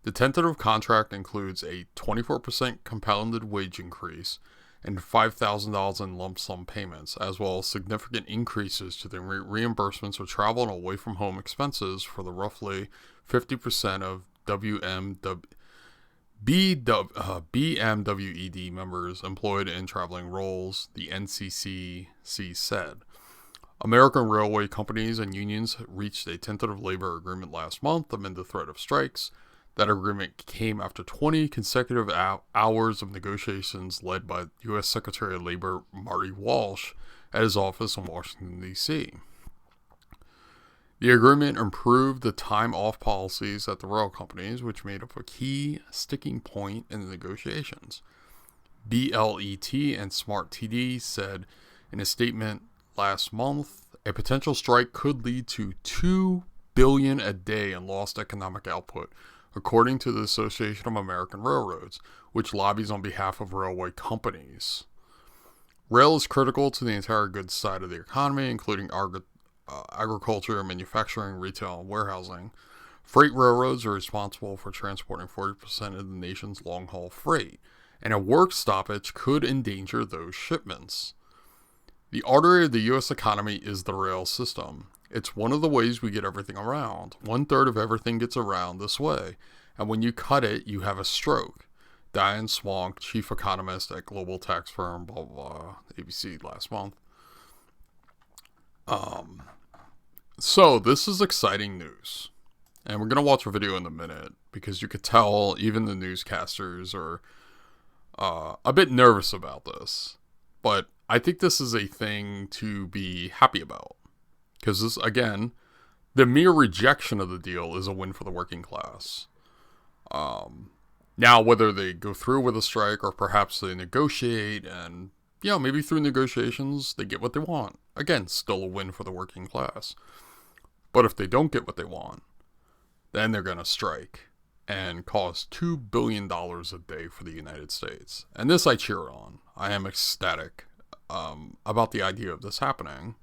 The tentative contract includes a 24% compounded wage increase and $5,000 in lump sum payments, as well as significant increases to the reimbursements of travel and away-from-home expenses for the roughly 50% of BMWED members employed in traveling roles, the NCCC said. American railway companies and unions reached a tentative labor agreement last month amid the threat of strikes. That agreement came after 20 consecutive hours of negotiations led by U.S. Secretary of Labor Marty Walsh at his office in Washington, D.C. The agreement improved the time-off policies at the rail companies, which made up a key sticking point in the negotiations. BLET and Smart TD said in a statement last month, a potential strike could lead to $2 billion a day in lost economic output, according to the Association of American Railroads, which lobbies on behalf of railway companies. Rail is critical to the entire goods side of the economy, including agriculture, manufacturing, retail, and warehousing. Freight railroads are responsible for transporting 40% of the nation's long-haul freight, and a work stoppage could endanger those shipments. The artery of the U.S. economy is the rail system. It's one of the ways we get everything around. 1/3 of everything gets around this way. And when you cut it, you have a stroke. Diane Swank, chief economist at global tax firm, blah, blah, blah, ABC last month. So this is exciting news. And we're going to watch a video in a minute because you could tell even the newscasters are a bit nervous about this. But I think this is a thing to be happy about. Because this, again, the mere rejection of the deal is a win for the working class. Now, whether they go through with a strike or perhaps they negotiate and, maybe through negotiations they get what they want. Again, still a win for the working class. But if they don't get what they want, then they're going to strike and cause $2 billion a day for the United States. And this I cheer on. I am ecstatic about the idea of this happening.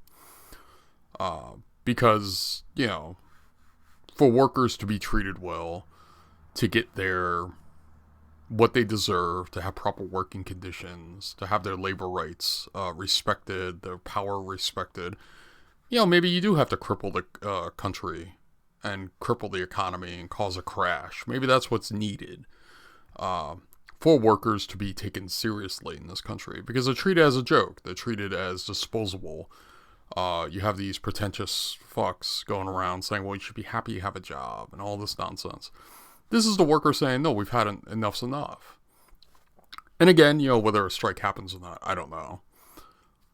Because, for workers to be treated well, to get what they deserve, to have proper working conditions, to have their labor rights respected, their power respected, maybe you do have to cripple the country and cripple the economy and cause a crash. Maybe that's what's needed for workers to be taken seriously in this country, because they're treated as a joke. They're treated as disposable. You have these pretentious fucks going around saying, well, you should be happy you have a job and all this nonsense. This is the worker saying, no, we've had enough's enough. And again, whether a strike happens or not, I don't know.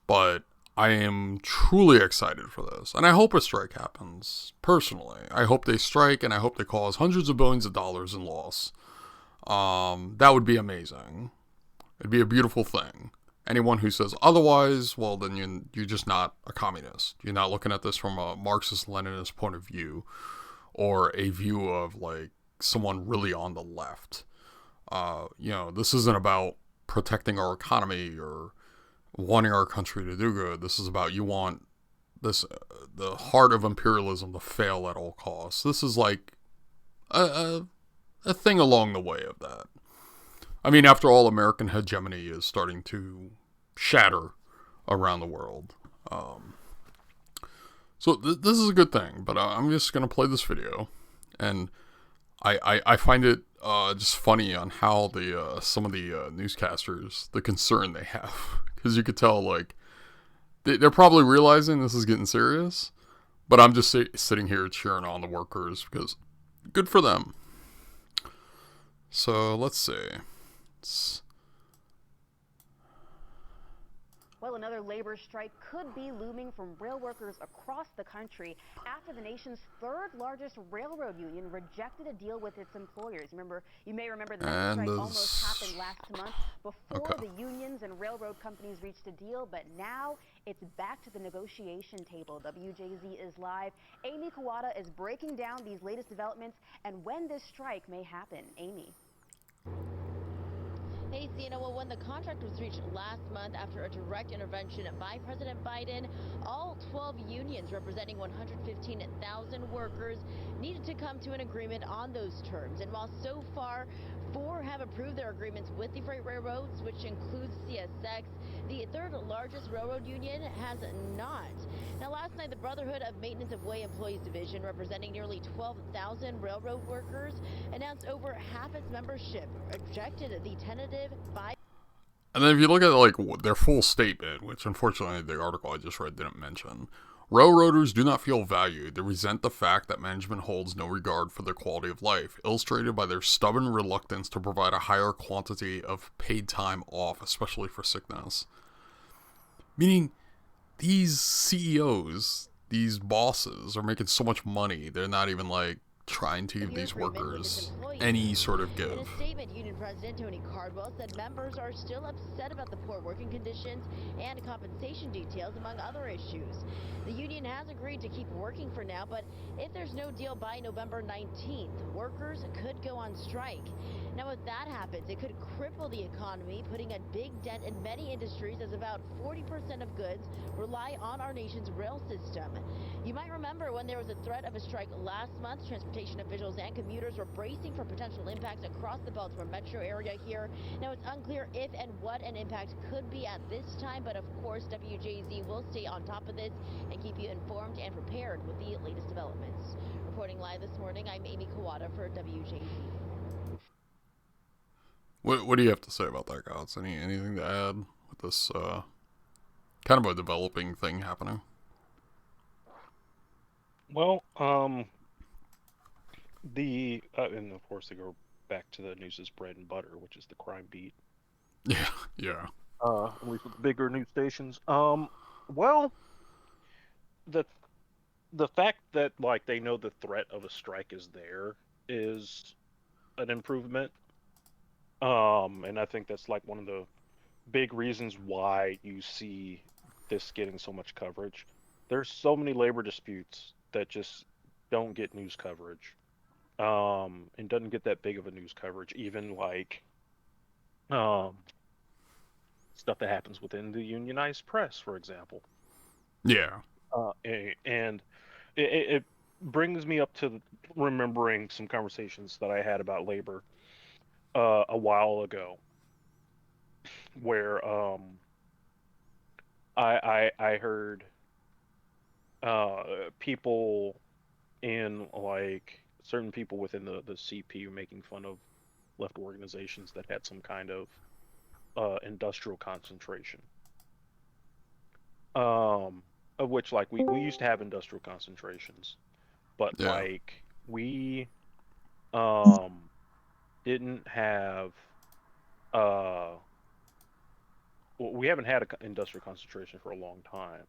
But I am truly excited for this. And I hope a strike happens, personally. I hope they strike, and I hope they cause hundreds of billions of dollars in loss. That would be amazing. It'd be a beautiful thing. Anyone who says otherwise, well, then you're just not a communist. You're not looking at this from a Marxist-Leninist point of view, or a view of, someone really on the left. This isn't about protecting our economy or wanting our country to do good. This is about, you want the heart of imperialism to fail at all costs. This is like a thing along the way of that. I mean, after all, American hegemony is starting to shatter around the world. So this is a good thing, but I'm just going to play this video. And I find it just funny on how some of the newscasters, the concern they have. Because you could tell, they're probably realizing this is getting serious. But I'm just sitting here cheering on the workers, because good for them. So, let's see. Well, another labor strike could be looming from rail workers across the country after the nation's third largest railroad union rejected a deal with its employers. You may remember that strike almost happened last month before the unions and railroad companies reached a deal, but now it's back to the negotiation table. WJZ is live. Amy Kawada is breaking down these latest developments and when this strike may happen. Amy. Hey, Sienna, well, when the contract was reached last month after a direct intervention by President Biden, all 12 unions representing 115,000 workers needed to come to an agreement on those terms. And while so far 4 have approved their agreements with the freight railroads, which includes CSX, the third largest railroad union has not. Now, last night, the Brotherhood of Maintenance of Way Employees Division, representing nearly 12,000 railroad workers, announced over half its membership rejected the tentative And then if you look at their full statement, which unfortunately the article I just read didn't mention, railroaders do not feel valued. They resent the fact that management holds no regard for their quality of life, illustrated by their stubborn reluctance to provide a higher quantity of paid time off, especially for sickness. Meaning, these CEOs, these bosses, are making so much money, they're not even trying to give these workers any sort of give. In a statement, Union President Tony Cardwell said members are still upset about the poor working conditions and compensation details, among other issues. The union has agreed to keep working for now, but if there's no deal by November 19th, workers could go on strike. Now, if that happens, it could cripple the economy, putting a big dent in many industries, as about 40% of goods rely on our nation's rail system. You might remember when there was a threat of a strike last month, transportation officials and commuters were bracing for potential impacts across the Baltimore metro area here. Now, it's unclear if and what an impact could be at this time, but of course, WJZ will stay on top of this and keep you informed and prepared with the latest developments. Reporting live this morning, I'm Amy Kawada for WJZ. What do you have to say about that, Gods? Anything to add with this kind of a developing thing happening? Well, and of course they go back to the news's bread and butter, which is the crime beat. Yeah, yeah, At least with the bigger news stations. Well, the the fact that like they know the threat of a strike is there is an improvement. And I think that's like one of the big reasons why you see this getting so much coverage. There's so many labor disputes that just don't get news coverage. And doesn't get that big of a news coverage, even like um stuff that happens within the unionized press, for example. yeah, And it brings me up to remembering some conversations that I had about labor a while ago, where I heard people in like certain people within the CP making fun of left organizations that had some kind of industrial concentration. Of which like we used to have industrial concentrations, but yeah, like we um didn't have uh well, we haven't had an industrial concentration for a long time,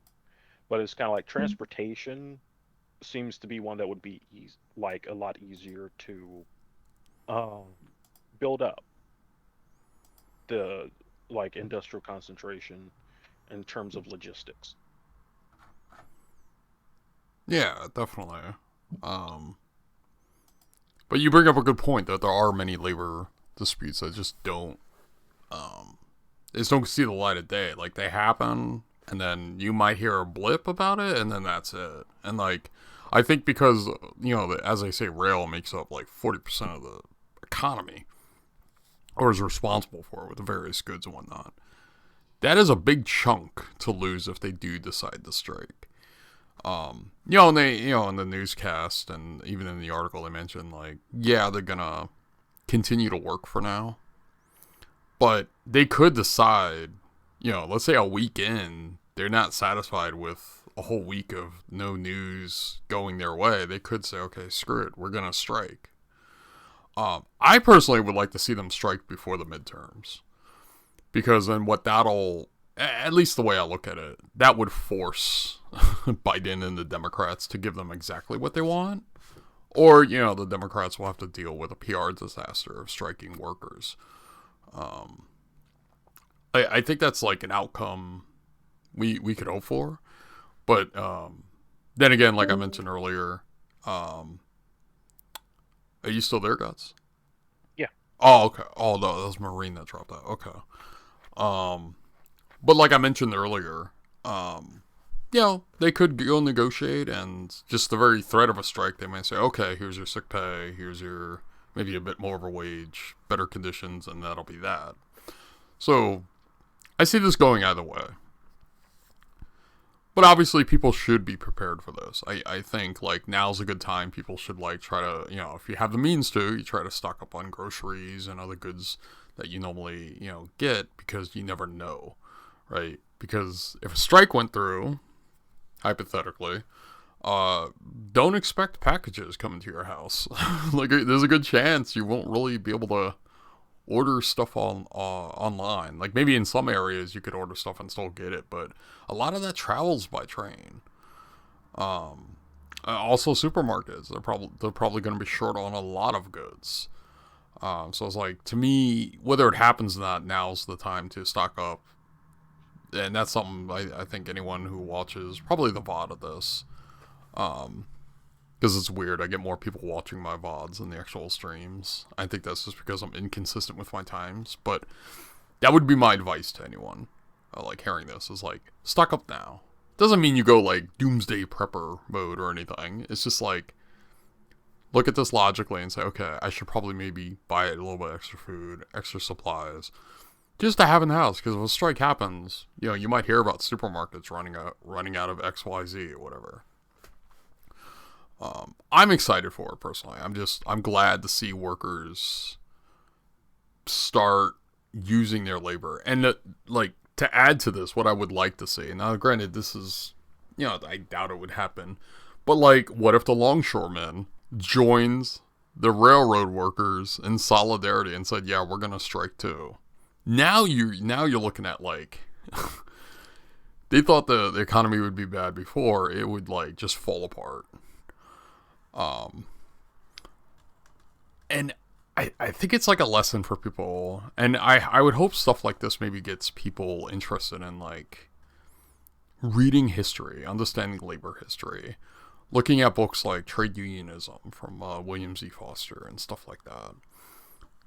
but it's kind of like transportation seems to be one that would be like a lot easier to um build up the like industrial concentration in terms of logistics. yeah, definitely. Um, but you bring up a good point that there are many labor disputes that just don't, um, they just don't see the light of day. Like they happen, and then you might hear a blip about it, and then that's it. And like, I think because as I say, rail makes up like 40% of the economy, or is responsible for it with the various goods and whatnot. That is a big chunk to lose if they do decide to strike. And they, in the newscast and even in the article they mentioned, like, yeah, they're gonna continue to work for now, but they could decide, let's say a week in, they're not satisfied with a whole week of no news going their way. They could say, okay, screw it, we're gonna strike. I personally would like to see them strike before the midterms, because then what that'll, at least the way I look at it, that would force Biden and the Democrats to give them exactly what they want. Or, the Democrats will have to deal with a PR disaster of striking workers. I think that's like an outcome we could hope for. But then again, like I mentioned earlier, are you still there, Guts? Yeah. Oh, okay. Oh, no, that was Marine that dropped out. Okay. Um, but like I mentioned earlier, they could go negotiate, and just the very threat of a strike, they might say, okay, here's your sick pay, here's your maybe a bit more of a wage, better conditions, and that'll be that. So I see this going either way. But obviously, people should be prepared for this. I think, like, now's a good time. People should, like, try to, if you have the means to, you try to stock up on groceries and other goods that you normally, get, because you never know, right? Because if a strike went through, hypothetically, don't expect packages coming to your house. Like, there's a good chance you won't really be able to order stuff online. Like maybe in some areas you could order stuff and still get it, but a lot of that travels by train. Also supermarkets, they're probably going to be short on a lot of goods. So it's like, to me, whether it happens or not, now's the time to stock up. And that's something I think anyone who watches probably the VOD of this, because it's weird. I get more people watching my VODs than the actual streams. I think that's just because I'm inconsistent with my times. But that would be my advice to anyone, like, hearing this, is like, stock up now. Doesn't mean you go like doomsday prepper mode or anything. It's just like, look at this logically and say, okay, I should probably maybe buy a little bit extra food, extra supplies, just to have in the house. Because if a strike happens, you might hear about supermarkets running out of XYZ or whatever. I'm excited for it personally. I'm glad to see workers start using their labor, and to add to this, what I would like to see. Now, granted, this is, I doubt it would happen, but like, what if the longshoremen joins the railroad workers in solidarity and said, yeah, we're gonna strike too, Now you're looking at like they thought the economy would be bad before, it would like just fall apart. And I think it's like a lesson for people, and I would hope stuff like this maybe gets people interested in like reading history, understanding labor history, looking at books like Trade Unionism from William Z. Foster and stuff like that.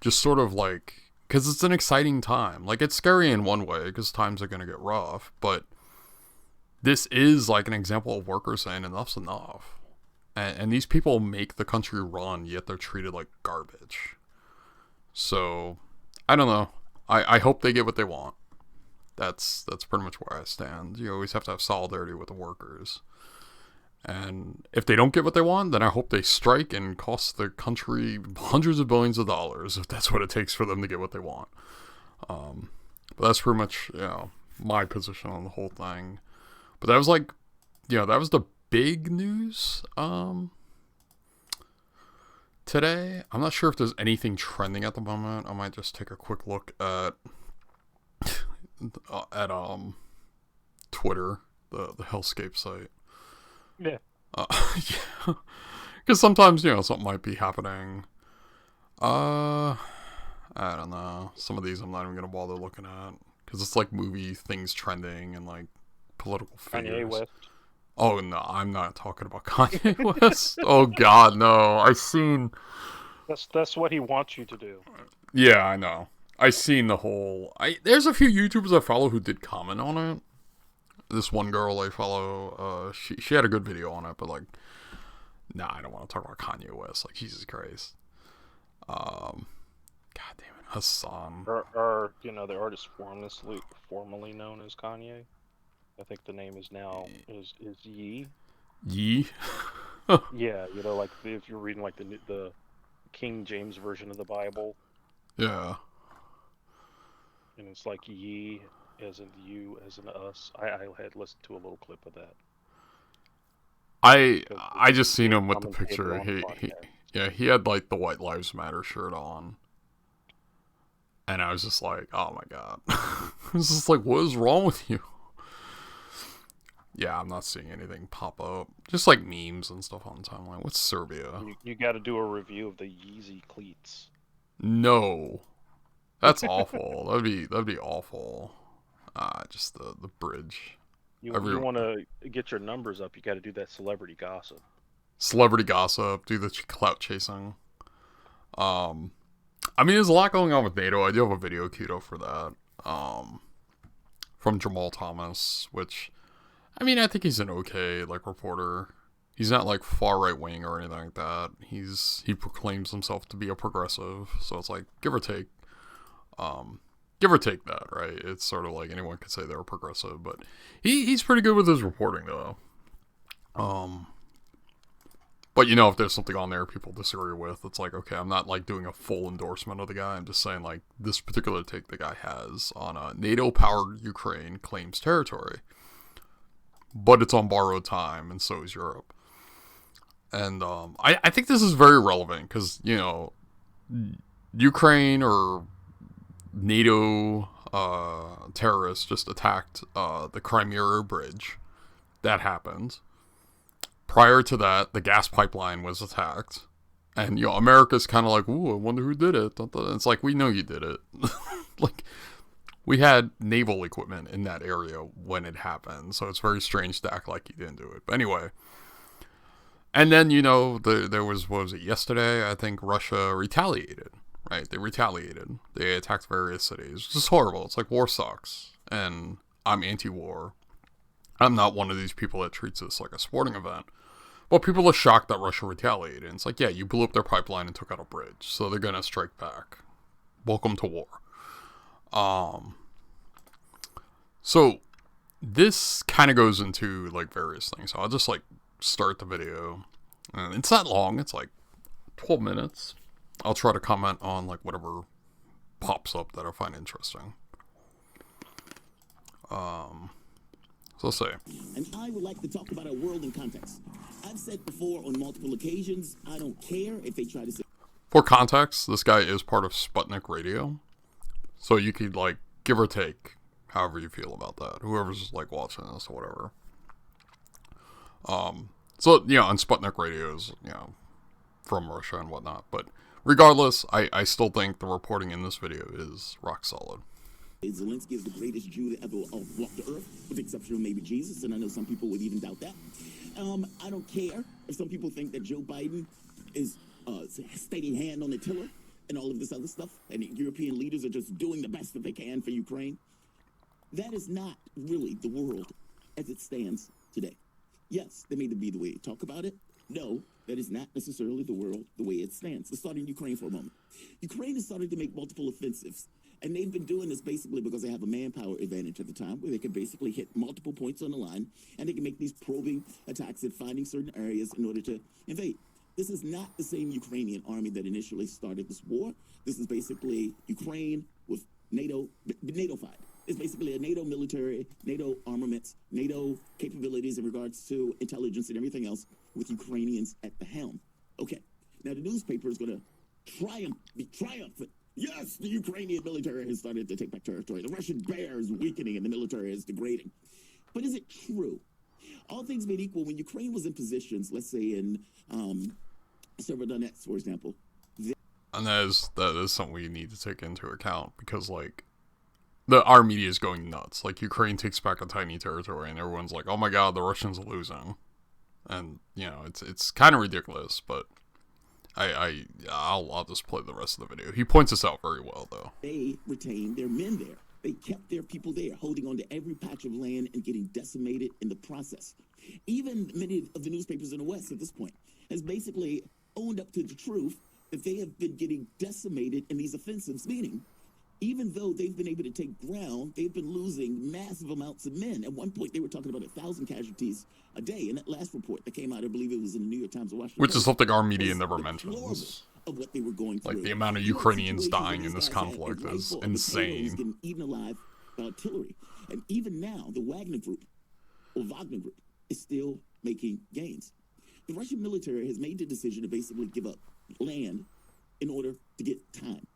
Just sort of like, because it's an exciting time. Like, it's scary in one way because times are going to get rough, but this is like an example of workers saying enough's enough. And these people make the country run, yet they're treated like garbage. So, I don't know. I hope they get what they want. That's pretty much where I stand. You always have to have solidarity with the workers. And if they don't get what they want, then I hope they strike and cost the country hundreds of billions of dollars, if that's what it takes for them to get what they want. But that's pretty much, my position on the whole thing. But that was like, that was the big news today. I'm not sure if there's anything trending at the moment. I might just take a quick look at Twitter, the Hellscape site. Yeah. Yeah. Because sometimes, something might be happening. I don't know. Some of these I'm not even going to bother looking at. Because it's like movie things trending and like political figures. Kanye West. Oh, no. I'm not talking about Kanye West. Oh, God, no. That's what he wants you to do. Yeah, I know. I seen the whole... There's a few YouTubers I follow who did comment on it. This one girl I follow, she had a good video on it, but like, nah, I don't want to talk about Kanye West. Like, Jesus Christ. God damn it, Hassan. Or the artist formerly known as Kanye. I think the name is now is Ye. Ye? Yeah, like if you're reading like the King James version of the Bible. Yeah. And it's like Ye, as in you, as in us. I had listened to a little clip of that. I just seen him with the picture. He had like the White Lives Matter shirt on. And I was just like, oh my God. I was just like, what is wrong with you? Yeah, I'm not seeing anything pop up. Just like memes and stuff on the timeline. What's Serbia? You got to do a review of the Yeezy cleats. No. That's awful. That'd be awful. Just the bridge. You want to get your numbers up, you got to do that celebrity gossip. Celebrity gossip, do the clout chasing. I mean, there's a lot going on with NATO. I do have a video queued up for that. From Jamal Thomas, which, I mean, I think he's an okay, like, reporter. He's not, like, far right-wing or anything like that. He proclaims himself to be a progressive, so it's like, give or take. Give or take that, right? It's sort of like anyone could say they're progressive, but he's pretty good with his reporting, though. But if there's something on there people disagree with, it's like, okay, I'm not like doing a full endorsement of the guy. I'm just saying like this particular take the guy has on NATO-powered Ukraine claims territory, but it's on borrowed time, and so is Europe. And I think this is very relevant because Ukraine or NATO terrorists just attacked the Crimea Bridge. That happened. Prior to that, the gas pipeline was attacked. And, America's kind of like, ooh, I wonder who did it. It's like, we know you did it. Like, we had naval equipment in that area when it happened. So it's very strange to act like you didn't do it. But anyway. And then, there was, what was it, yesterday? I think Russia retaliated. Right? They retaliated. They attacked various cities. It's just horrible. It's like, war sucks. And I'm anti-war. I'm not one of these people that treats this like a sporting event. But people are shocked that Russia retaliated. And it's like, yeah, you blew up their pipeline and took out a bridge. So they're going to strike back. Welcome to war. So this kind of goes into like various things. So I'll just like start the video. And it's not long. It's like 12 minutes. I'll try to comment on like whatever pops up that I find interesting. So let's say. And I would like to talk about our world in context. I've said before on multiple occasions, I don't care if they try to say... For context, this guy is part of Sputnik Radio. So you could, like, give or take however you feel about that. Whoever's, like, watching this or whatever. So, you know, on Sputnik radios, you know, from Russia and whatnot. But regardless, I still think the reporting in this video is rock solid. Zelensky is the greatest Jew that ever walked the earth, with the exception of maybe Jesus, and I know some people would even doubt that. I don't care if some people think that Joe Biden is steady hand on the tiller and all of this other stuff, and European leaders are just doing the best that they can for Ukraine. That is not really the world as it stands today. Yes, that may be the way they talk about it. No, that is not necessarily the world the way it stands. Let's start in Ukraine for a moment. Ukraine is starting to make multiple offensives. And they've been doing this basically because they have a manpower advantage at the time where they can basically hit multiple points on the line and they can make these probing attacks at finding certain areas in order to invade. This is not the same Ukrainian army that initially started this war. This is basically Ukraine with NATO-fied. It's basically a NATO military, NATO armaments, NATO capabilities in regards to intelligence and everything else with Ukrainians at the helm. Okay, now the newspaper is going to be triumphant. Yes, the Ukrainian military has started to take back territory. The Russian bear is weakening and the military is degrading. But is it true? All things being equal, when Ukraine was in positions, let's say in Severodonetsk, for example. And that is something we need to take into account because, like, our media is going nuts. Like, Ukraine takes back a tiny territory and everyone's like, oh my god, the Russians are losing. And, you know, it's kind of ridiculous, but I'll just play the rest of the video. He points this out very well, though. They retained their men there. They kept their people there, holding on to every patch of land and getting decimated in the process. Even many of the newspapers in the West at this point has basically owned up to the truth that they have been getting decimated in these offensives, meaning even though they've been able to take ground, they've been losing massive amounts of men. At one point, they were talking about 1,000 casualties a day. In that last report that came out, I believe it was in the New York Times or Washington Which Post, is something our media never mentions. Of what they were going through. Like, the amount of Ukrainians dying in this conflict is insane. Getting eaten alive by artillery. And even now, the Wagner Group, or Wagner Group, is still making gains. The Russian military has made the decision to basically give up land in order to get time,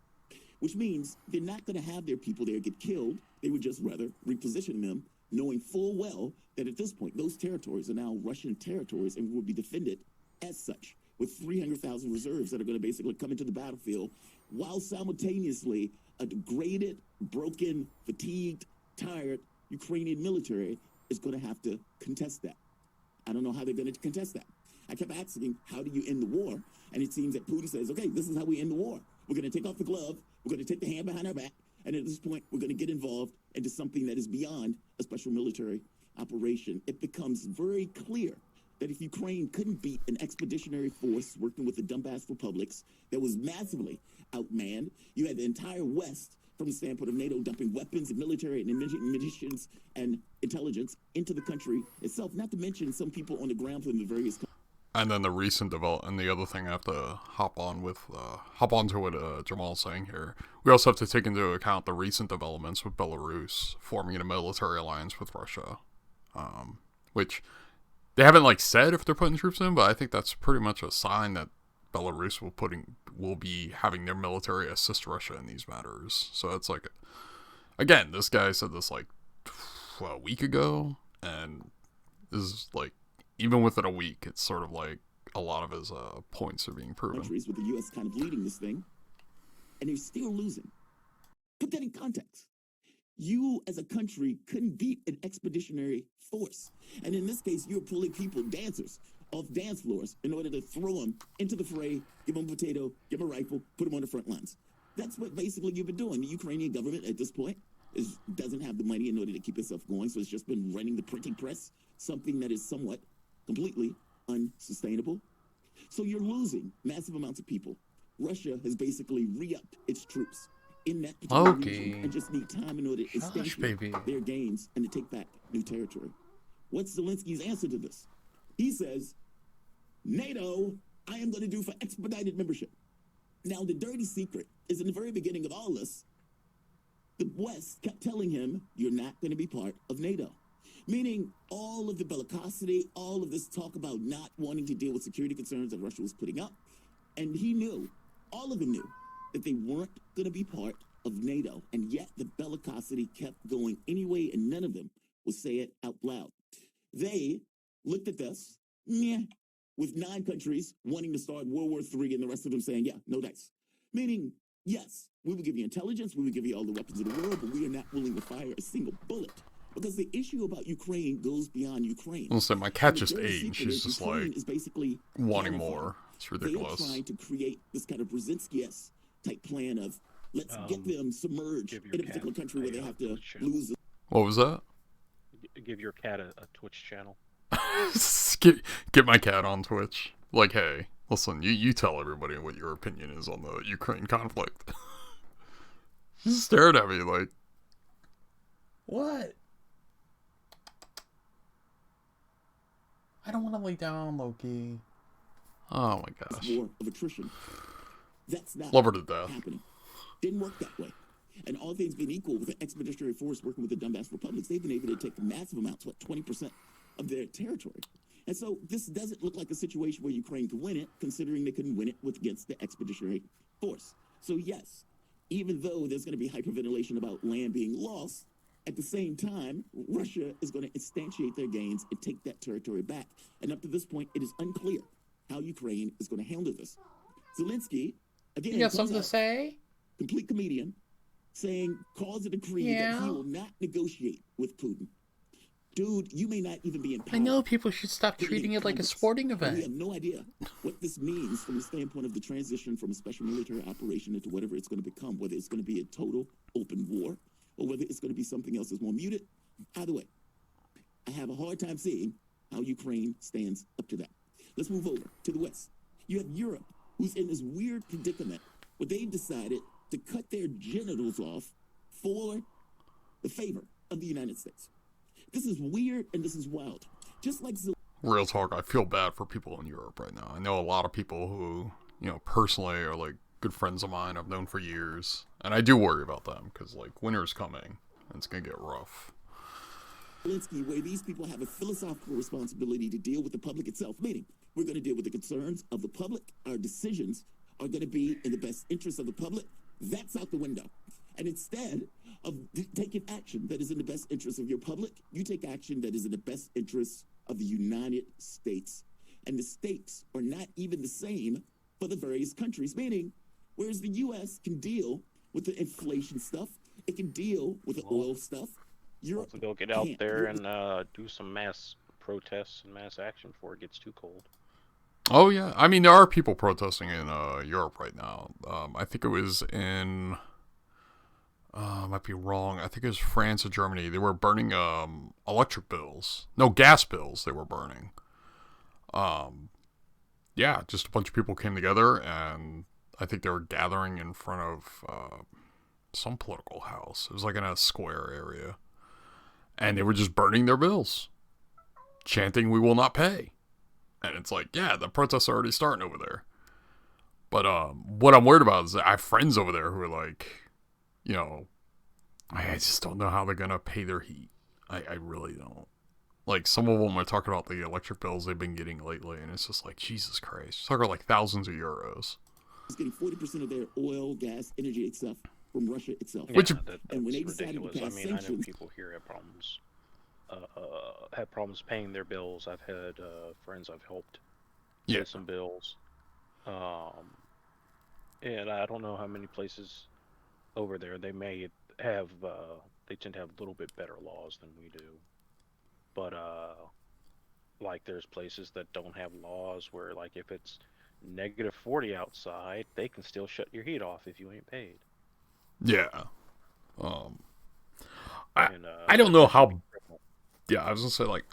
which means they're not going to have their people there get killed. They would just rather reposition them, knowing full well that at this point, those territories are now Russian territories and will be defended as such, with 300,000 reserves that are going to basically come into the battlefield, while simultaneously a degraded, broken, fatigued, tired Ukrainian military is going to have to contest that. I don't know how they're going to contest that. I kept asking, how do you end the war? And it seems that Putin says, okay, this is how we end the war. We're going to take off the glove. We're going to take the hand behind our back. And at this point, we're going to get involved into something that is beyond a special military operation. It becomes very clear that if Ukraine couldn't beat an expeditionary force working with the Donbass republics that was massively outmanned, you had the entire West, from the standpoint of NATO, dumping weapons and military and munitions and intelligence into the country itself, not to mention some people on the ground from the various countries. And then the recent development, and the other thing I have to hop on to what Jamal's saying here. We also have to take into account the recent developments with Belarus forming a military alliance with Russia, which they haven't like said if they're putting troops in, but I think that's pretty much a sign that Belarus will be having their military assist Russia in these matters. So it's like, again, this guy said this like a week ago, and this is like, even within a week, it's sort of like a lot of his points are being proven. Countries with the U.S. kind of leading this thing, and they're still losing. Put that in context. You, as a country, couldn't beat an expeditionary force. And in this case, you're pulling people, dancers, off dance floors in order to throw them into the fray, give them a potato, give them a rifle, put them on the front lines. That's what basically you've been doing. The Ukrainian government at this point doesn't have the money in order to keep itself going, so it's just been running the printing press, something that is somewhat completely unsustainable. So you're losing massive amounts of people. Russia has basically re-upped its troops in that particular region and just need time in order to extend their gains and to take back new territory. What's Zelensky's answer to this? He says, NATO, I am going to do for expedited membership. Now, the dirty secret is in the very beginning of all this, the West kept telling him, you're not going to be part of NATO. Meaning all of the bellicosity, all of this talk about not wanting to deal with security concerns that Russia was putting up. And he knew, all of them knew, that they weren't going to be part of NATO, and yet the bellicosity kept going anyway, and none of them will say it out loud. They looked at this, with 9 countries wanting to start World War III, and the rest of them saying, yeah, no dice. Meaning, yes, we will give you intelligence, we will give you all the weapons of the world, but we are not willing to fire a single bullet. Because the issue about Ukraine goes beyond Ukraine. Listen, my cat just ate. She's just Ukraine is basically wanting more. It's ridiculous. They are trying to create this kind of Brzezinski-esque type plan of let's get them submerged in a particular country where they have to lose. What was that? Give your cat a Twitch channel. Get my cat on Twitch. Like, hey, listen, you tell everybody what your opinion is on the Ukraine conflict. She stared at me like, what? I don't want to lay down, Loki. Oh my gosh. War of attrition. That's not love her to death. Happening. Didn't work that way. And all things being equal, with the expeditionary force working with the Donbass republics, they've been able to take massive amounts, 20% of their territory. And so this doesn't look like a situation where Ukraine could win it, considering they couldn't win it against the expeditionary force. So yes, even though there's going to be hyperventilation about land being lost, at the same time, Russia is going to instantiate their gains and take that territory back. And up to this point, it is unclear how Ukraine is going to handle this. Zelensky, again, you got something to say? Complete comedian, saying, calls a decree that he will not negotiate with Putin. Dude, you may not even be in power. I know people should stop treating it like a sporting event. We have no idea what this means from the standpoint of the transition from a special military operation into whatever it's going to become, whether it's going to be a total open war or whether it's going to be something else that's more muted. Either way, I have a hard time seeing how Ukraine stands up to that. Let's move over to the West. You have Europe, who's in this weird predicament where they've decided to cut their genitals off for the favor of the United States. This is weird and this is wild. Just like real talk, I feel bad for people in Europe right now. I know a lot of people who, personally are like good friends of mine I've known for years. And I do worry about them because like winter's coming and it's going to get rough. Zelensky, where these people have a philosophical responsibility to deal with the public itself, meaning we're going to deal with the concerns of the public. Our decisions are going to be in the best interest of the public. That's out the window. And instead of taking action that is in the best interest of your public, you take action that is in the best interest of the United States. And the stakes are not even the same for the various countries, meaning whereas the U.S. can deal with the inflation stuff, it can deal with the oil stuff. Europe they'll get out there and do some mass protests and mass action before it gets too cold. Oh, yeah. I mean, there are people protesting in Europe right now. I think it was in... I might be wrong. I think it was France or Germany. They were burning electric bills. No, gas bills they were burning. Yeah, just a bunch of people came together, and I think they were gathering in front of some political house. It was like in a square area. And they were just burning their bills, chanting, "We will not pay." And it's like, yeah, the protests are already starting over there. But what I'm worried about is that I have friends over there who are like, I just don't know how they're going to pay their heat. I really don't. Like, some of them are talking about the electric bills they've been getting lately, and it's just like, Jesus Christ. You're talking like thousands of euros. It's getting 40% of their oil, gas, energy itself from Russia itself. Yeah, and when they ridiculous. I mean, I know people here have problems paying their bills. I've had friends I've helped pay some bills. And I don't know how many places over there they may have, they tend to have a little bit better laws than we do. But, like, there's places that don't have laws where, like, if it's -40 outside, they can still shut your heat off if you ain't paid. Yeah. I don't know how... Yeah, I was going to say, like,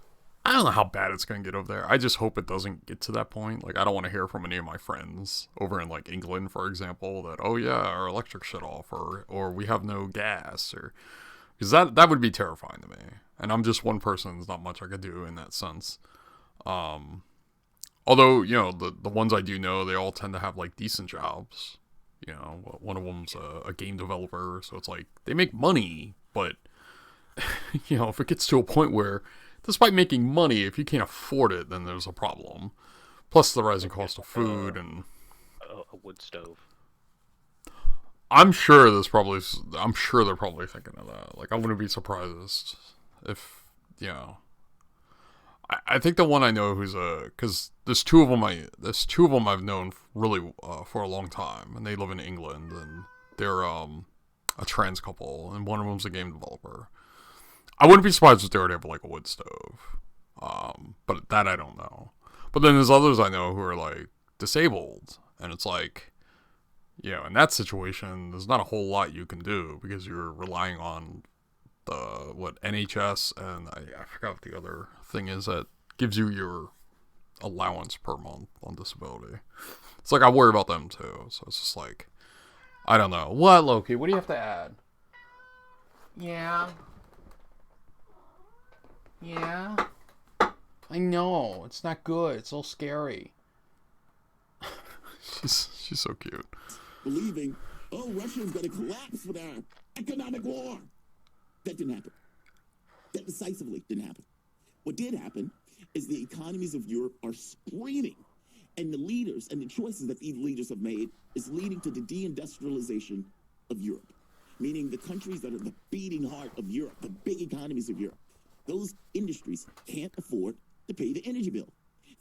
I don't know how bad it's going to get over there. I just hope it doesn't get to that point. Like, I don't want to hear from any of my friends over in, like, England, for example, that, oh, yeah, our electric shut off, or we have no gas, or... Because that would be terrifying to me. And I'm just one person. There's not much I could do in that sense. Although, the ones I do know, they all tend to have, like, decent jobs. One of them's a game developer. So it's like, they make money. But, if it gets to a point where, despite making money, if you can't afford it, then there's a problem. Plus the rising cost of food and... A wood stove. I'm sure there's probably. I'm sure they're probably thinking of that. Like, I wouldn't be surprised if, you know. I think the one I know who's because there's two of them. I've known really for a long time, and they live in England, and they're a trans couple, and one of them's a game developer. I wouldn't be surprised if they already have like a wood stove, but that I don't know. But then there's others I know who are like disabled, and it's like, you know, in that situation, there's not a whole lot you can do because you're relying on the NHS, and I forgot what the other thing is that gives you your allowance per month on disability. It's like I worry about them too, so it's just like, I don't know. What, Loki? What do you have to add? Yeah. Yeah. I know. It's not good. It's so scary. she's so cute. Believing, oh, Russia's going to collapse with our economic war. That didn't happen. That decisively didn't happen. What did happen is the economies of Europe are screaming, and the leaders and the choices that these leaders have made is leading to the deindustrialization of Europe, meaning the countries that are the beating heart of Europe, the big economies of Europe, those industries can't afford to pay the energy bill.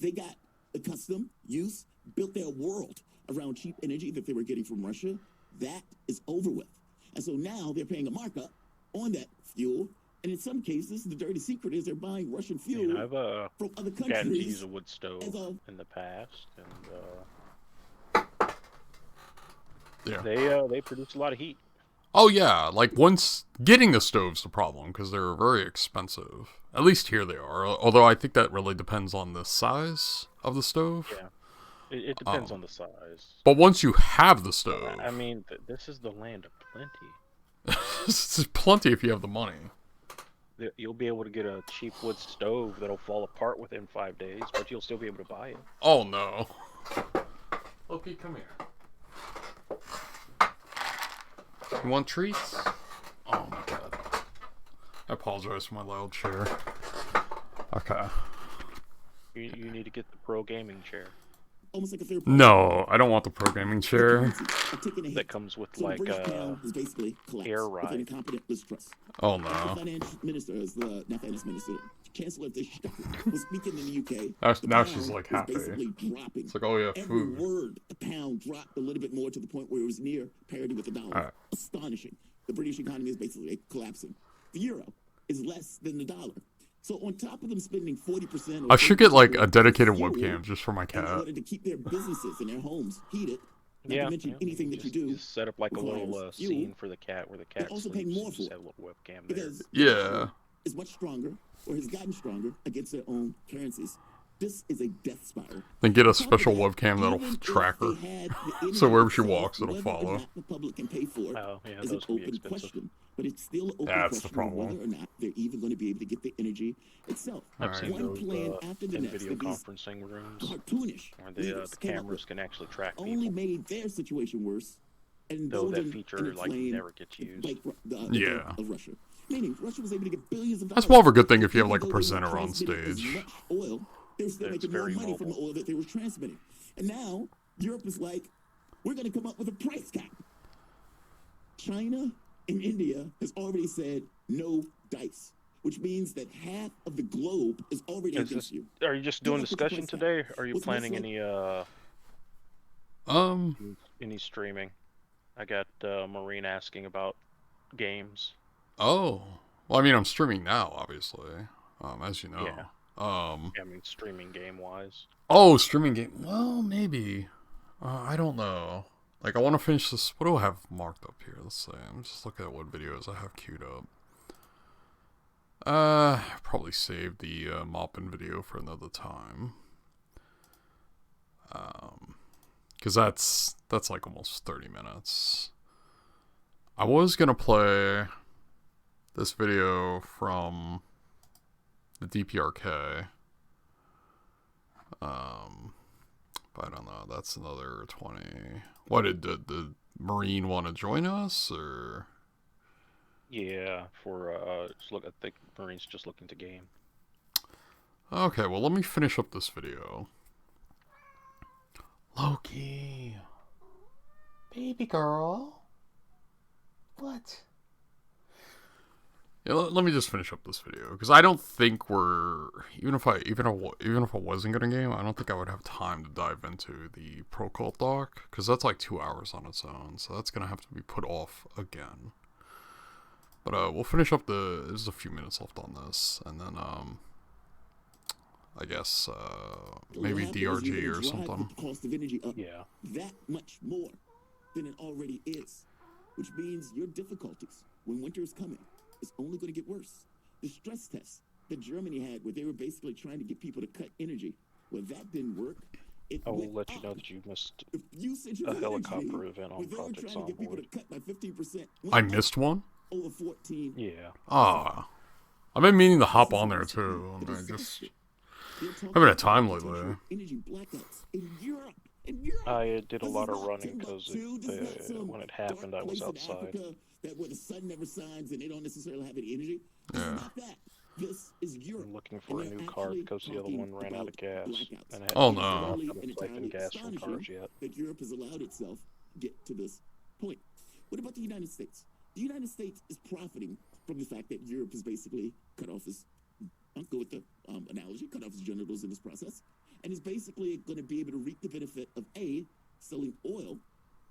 They got accustomed, used, built their world around cheap energy that they were getting from Russia. That is over with. And so now they're paying a markup on that fuel. And in some cases, the dirty secret is they're buying Russian fuel I've from other gotten to countries. use a wood stove in the past, and Yeah. they produce a lot of heat. Oh yeah, like once getting the stove's the problem because they're very expensive. At least here they are. Although I think that really depends on the size of the stove. Yeah, it depends on the size. But once you have the stove, I mean, this is the land of plenty. it's plenty if you have the money. You'll be able to get a cheap wood stove that'll fall apart within 5 days, but you'll still be able to buy it. Oh no. Loki, come here. You want treats? Oh my god. I apologize for my loud chair. Okay. You need to get the pro gaming chair Almost like a third No, I don't want the pro gaming chair. that comes with So like the British pound has basically collapsed air with ride. incompetent Liz Truss. Oh The no. finance minister, not finance minister, Chancellor of the was speaking in the UK. Now The she's pound like was happy. basically dropping. It's like, oh yeah, Every food. word, the pound dropped a little bit more to the point where it was near parity with the dollar. Alright. Astonishing. The British economy is basically collapsing. The euro is less than the dollar. So on top of them spending 40%, I should get like a 30% dedicated fuel webcam just for my in cat. order to keep their businesses and their homes heated. Not Yeah, to mention anything that you just, do. just set up like a little requires fuel. scene for the cat where the cat also sleeps. paying more Just for have a little webcam there. Because Yeah. is much stronger or has gotten stronger against their own currencies. This is a death spiral. Then get On a top of special that, webcam that'll even if track her. they had the energy So wherever she itself, walks, it'll whether or follow. not the public can pay for it Oh, yeah, is an those can be open expensive. question. But it's still an open That's the question of problem. whether or not they're even going to be able to get the energy itself. I've Alright. seen One those plan after the in next video that these conferencing rooms cartoonish where leaders the came up cameras with can actually track only people. made their situation worse and Though that emboldened feature and like inflamed never gets used. like the Yeah. of Russia. Meaning Russia was able to get billions of dollars. That's more of a good thing if you have even like a though they weren't presenter on transmitting as stage. much oil, they were still That's making more very money from the mobile. oil that they were transmitting. And now Europe is like, we're going to come up with a price cap. China and India has already said no dice, which means that half of the globe is already Is against this, you. are you just doing Good luck with the discussion price cap. today? Or are you What's planning next any streaming? I got Marine asking about games. Oh. Well, I mean, I'm streaming now, obviously. As you know. Yeah. I mean, streaming game wise. Oh, streaming game. Well, maybe. I don't know. Like, I want to finish this. What do I have marked up here? Let's see. I'm just looking at what videos I have queued up. Probably save the mopping video for another time. Because that's like almost 30 minutes. I was gonna play this video from the DPRK. But I don't know. That's another 20. What did the Marine want to join us, or? Yeah, for just look. I think Marine's just looking to game. Okay, well, let me finish up this video. Loki. Baby girl. What? Yeah, let me just finish up this video, because I don't think we're, even if I wasn't getting a game, I don't think I would have time to dive into the Pro Cult doc, because that's like 2 hours on its own, so that's gonna have to be put off again. But we'll finish up there's a few minutes left on this, and then I guess maybe DRG or something. The cost of energy up Yeah. that much more than it already is, which means your difficulties when winter is coming is only going to get worse. The stress test that Germany had, where they were basically trying to get people to cut energy, well, that didn't work. I will let you know that you missed the usage of a energy, helicopter event on where they were Project trying to get people to Onboard. cut by 15%. I missed one? Over 14. Yeah. Ah, I've been meaning to hop on there too. I just haven't had time lately. Energy blackouts in Europe. In Europe. I did a This lot is of not running Timbuktu. This is not some when it happened, I dark was place in outside. Africa where the sun never shines and they don't necessarily have any energy. This Yeah. is not that. This is Europe. I'm looking for a And new they're car actually because the other talking one ran out of about gas. blackouts. And I Oh, haven't no. Entirely siphoned gas from astonishing cars yet. that Europe has allowed itself to get to this point. What about the United States? The United States is profiting from the fact that Europe has basically cut off his, I'll go with the analogy, cut off his genitals in this process, and is basically going to be able to reap the benefit of A, selling oil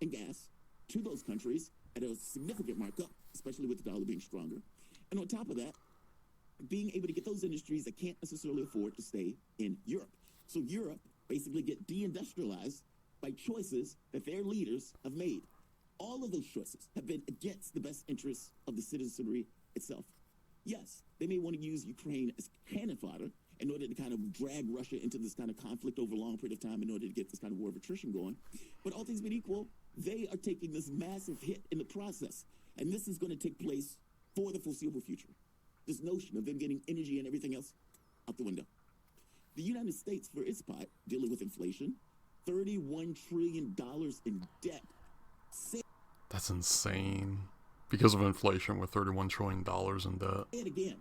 and gas to those countries at a significant markup, especially with the dollar being stronger. And on top of that, being able to get those industries that can't necessarily afford to stay in Europe. So Europe basically get deindustrialized by choices that their leaders have made. All of those choices have been against the best interests of the citizenry itself. Yes, they may want to use Ukraine as cannon fodder in order to kind of drag Russia into this kind of conflict over a long period of time in order to get this kind of war of attrition going. But all things being equal, they are taking this massive hit in the process. And this is going to take place for the foreseeable future. This notion of them getting energy and everything else out the window. The United States, for its part, dealing with inflation, $31 trillion in debt. That's insane. Because of inflation, with $31 trillion in debt. Say it again,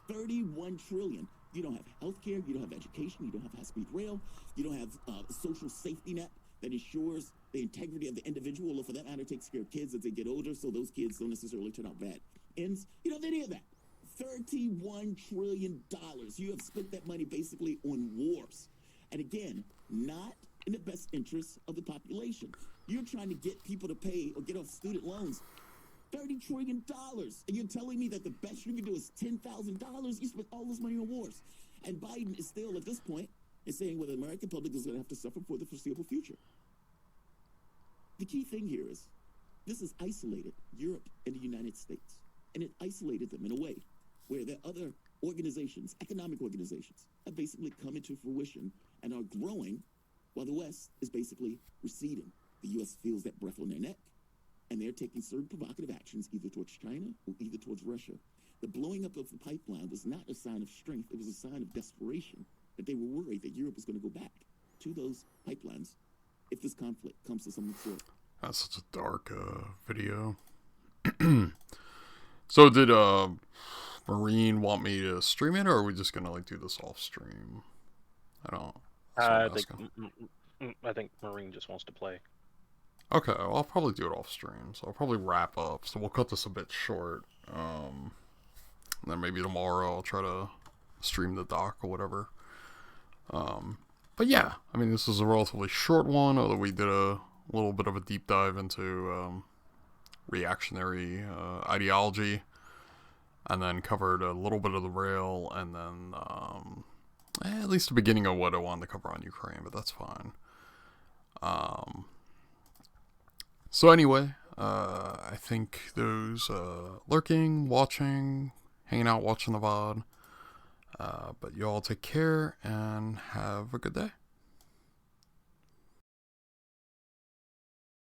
$31 trillion. You don't have healthcare, you don't have education, you don't have high-speed rail, you don't have a social safety net that ensures the integrity of the individual, or for that matter, takes care of kids as they get older, so those kids don't necessarily turn out bad ends. You don't have any of that. $31 trillion. You have spent that money basically on wars. And again, not in the best interests of the population. You're trying to get people to pay or get off student loans. $30 trillion. And you're telling me that the best you can do is $10,000? You spent all this money on wars. And Biden is still, at this point, is saying, well, the American public is going to have to suffer for the foreseeable future. The key thing here is, this has isolated Europe and the United States. And it isolated them in a way where their other organizations, economic organizations, have basically come into fruition and are growing, while the West is basically receding. The U.S. feels that breath on their neck, and they're taking certain provocative actions either towards China or either towards Russia. The blowing up of the pipeline was not a sign of strength, it was a sign of desperation, that they were worried that Europe was going to go back to those pipelines if this conflict comes to some sort. That's such a dark video. So did Marine want me to stream it, or are we just gonna like do this off stream? I don't. I think Marine just wants to play. Okay, well, I'll probably do it off stream, so I'll probably wrap up. So we'll cut this a bit short. And then maybe tomorrow I'll try to stream the doc or whatever. But yeah, I mean, this is a relatively short one, although we did a little bit of a deep dive into reactionary ideology, and then covered a little bit of the rail, and then at least the beginning of what I wanted to cover on Ukraine, but that's fine. So anyway, I think those lurking, watching, hanging out, watching the VOD, but y'all take care and have a good day.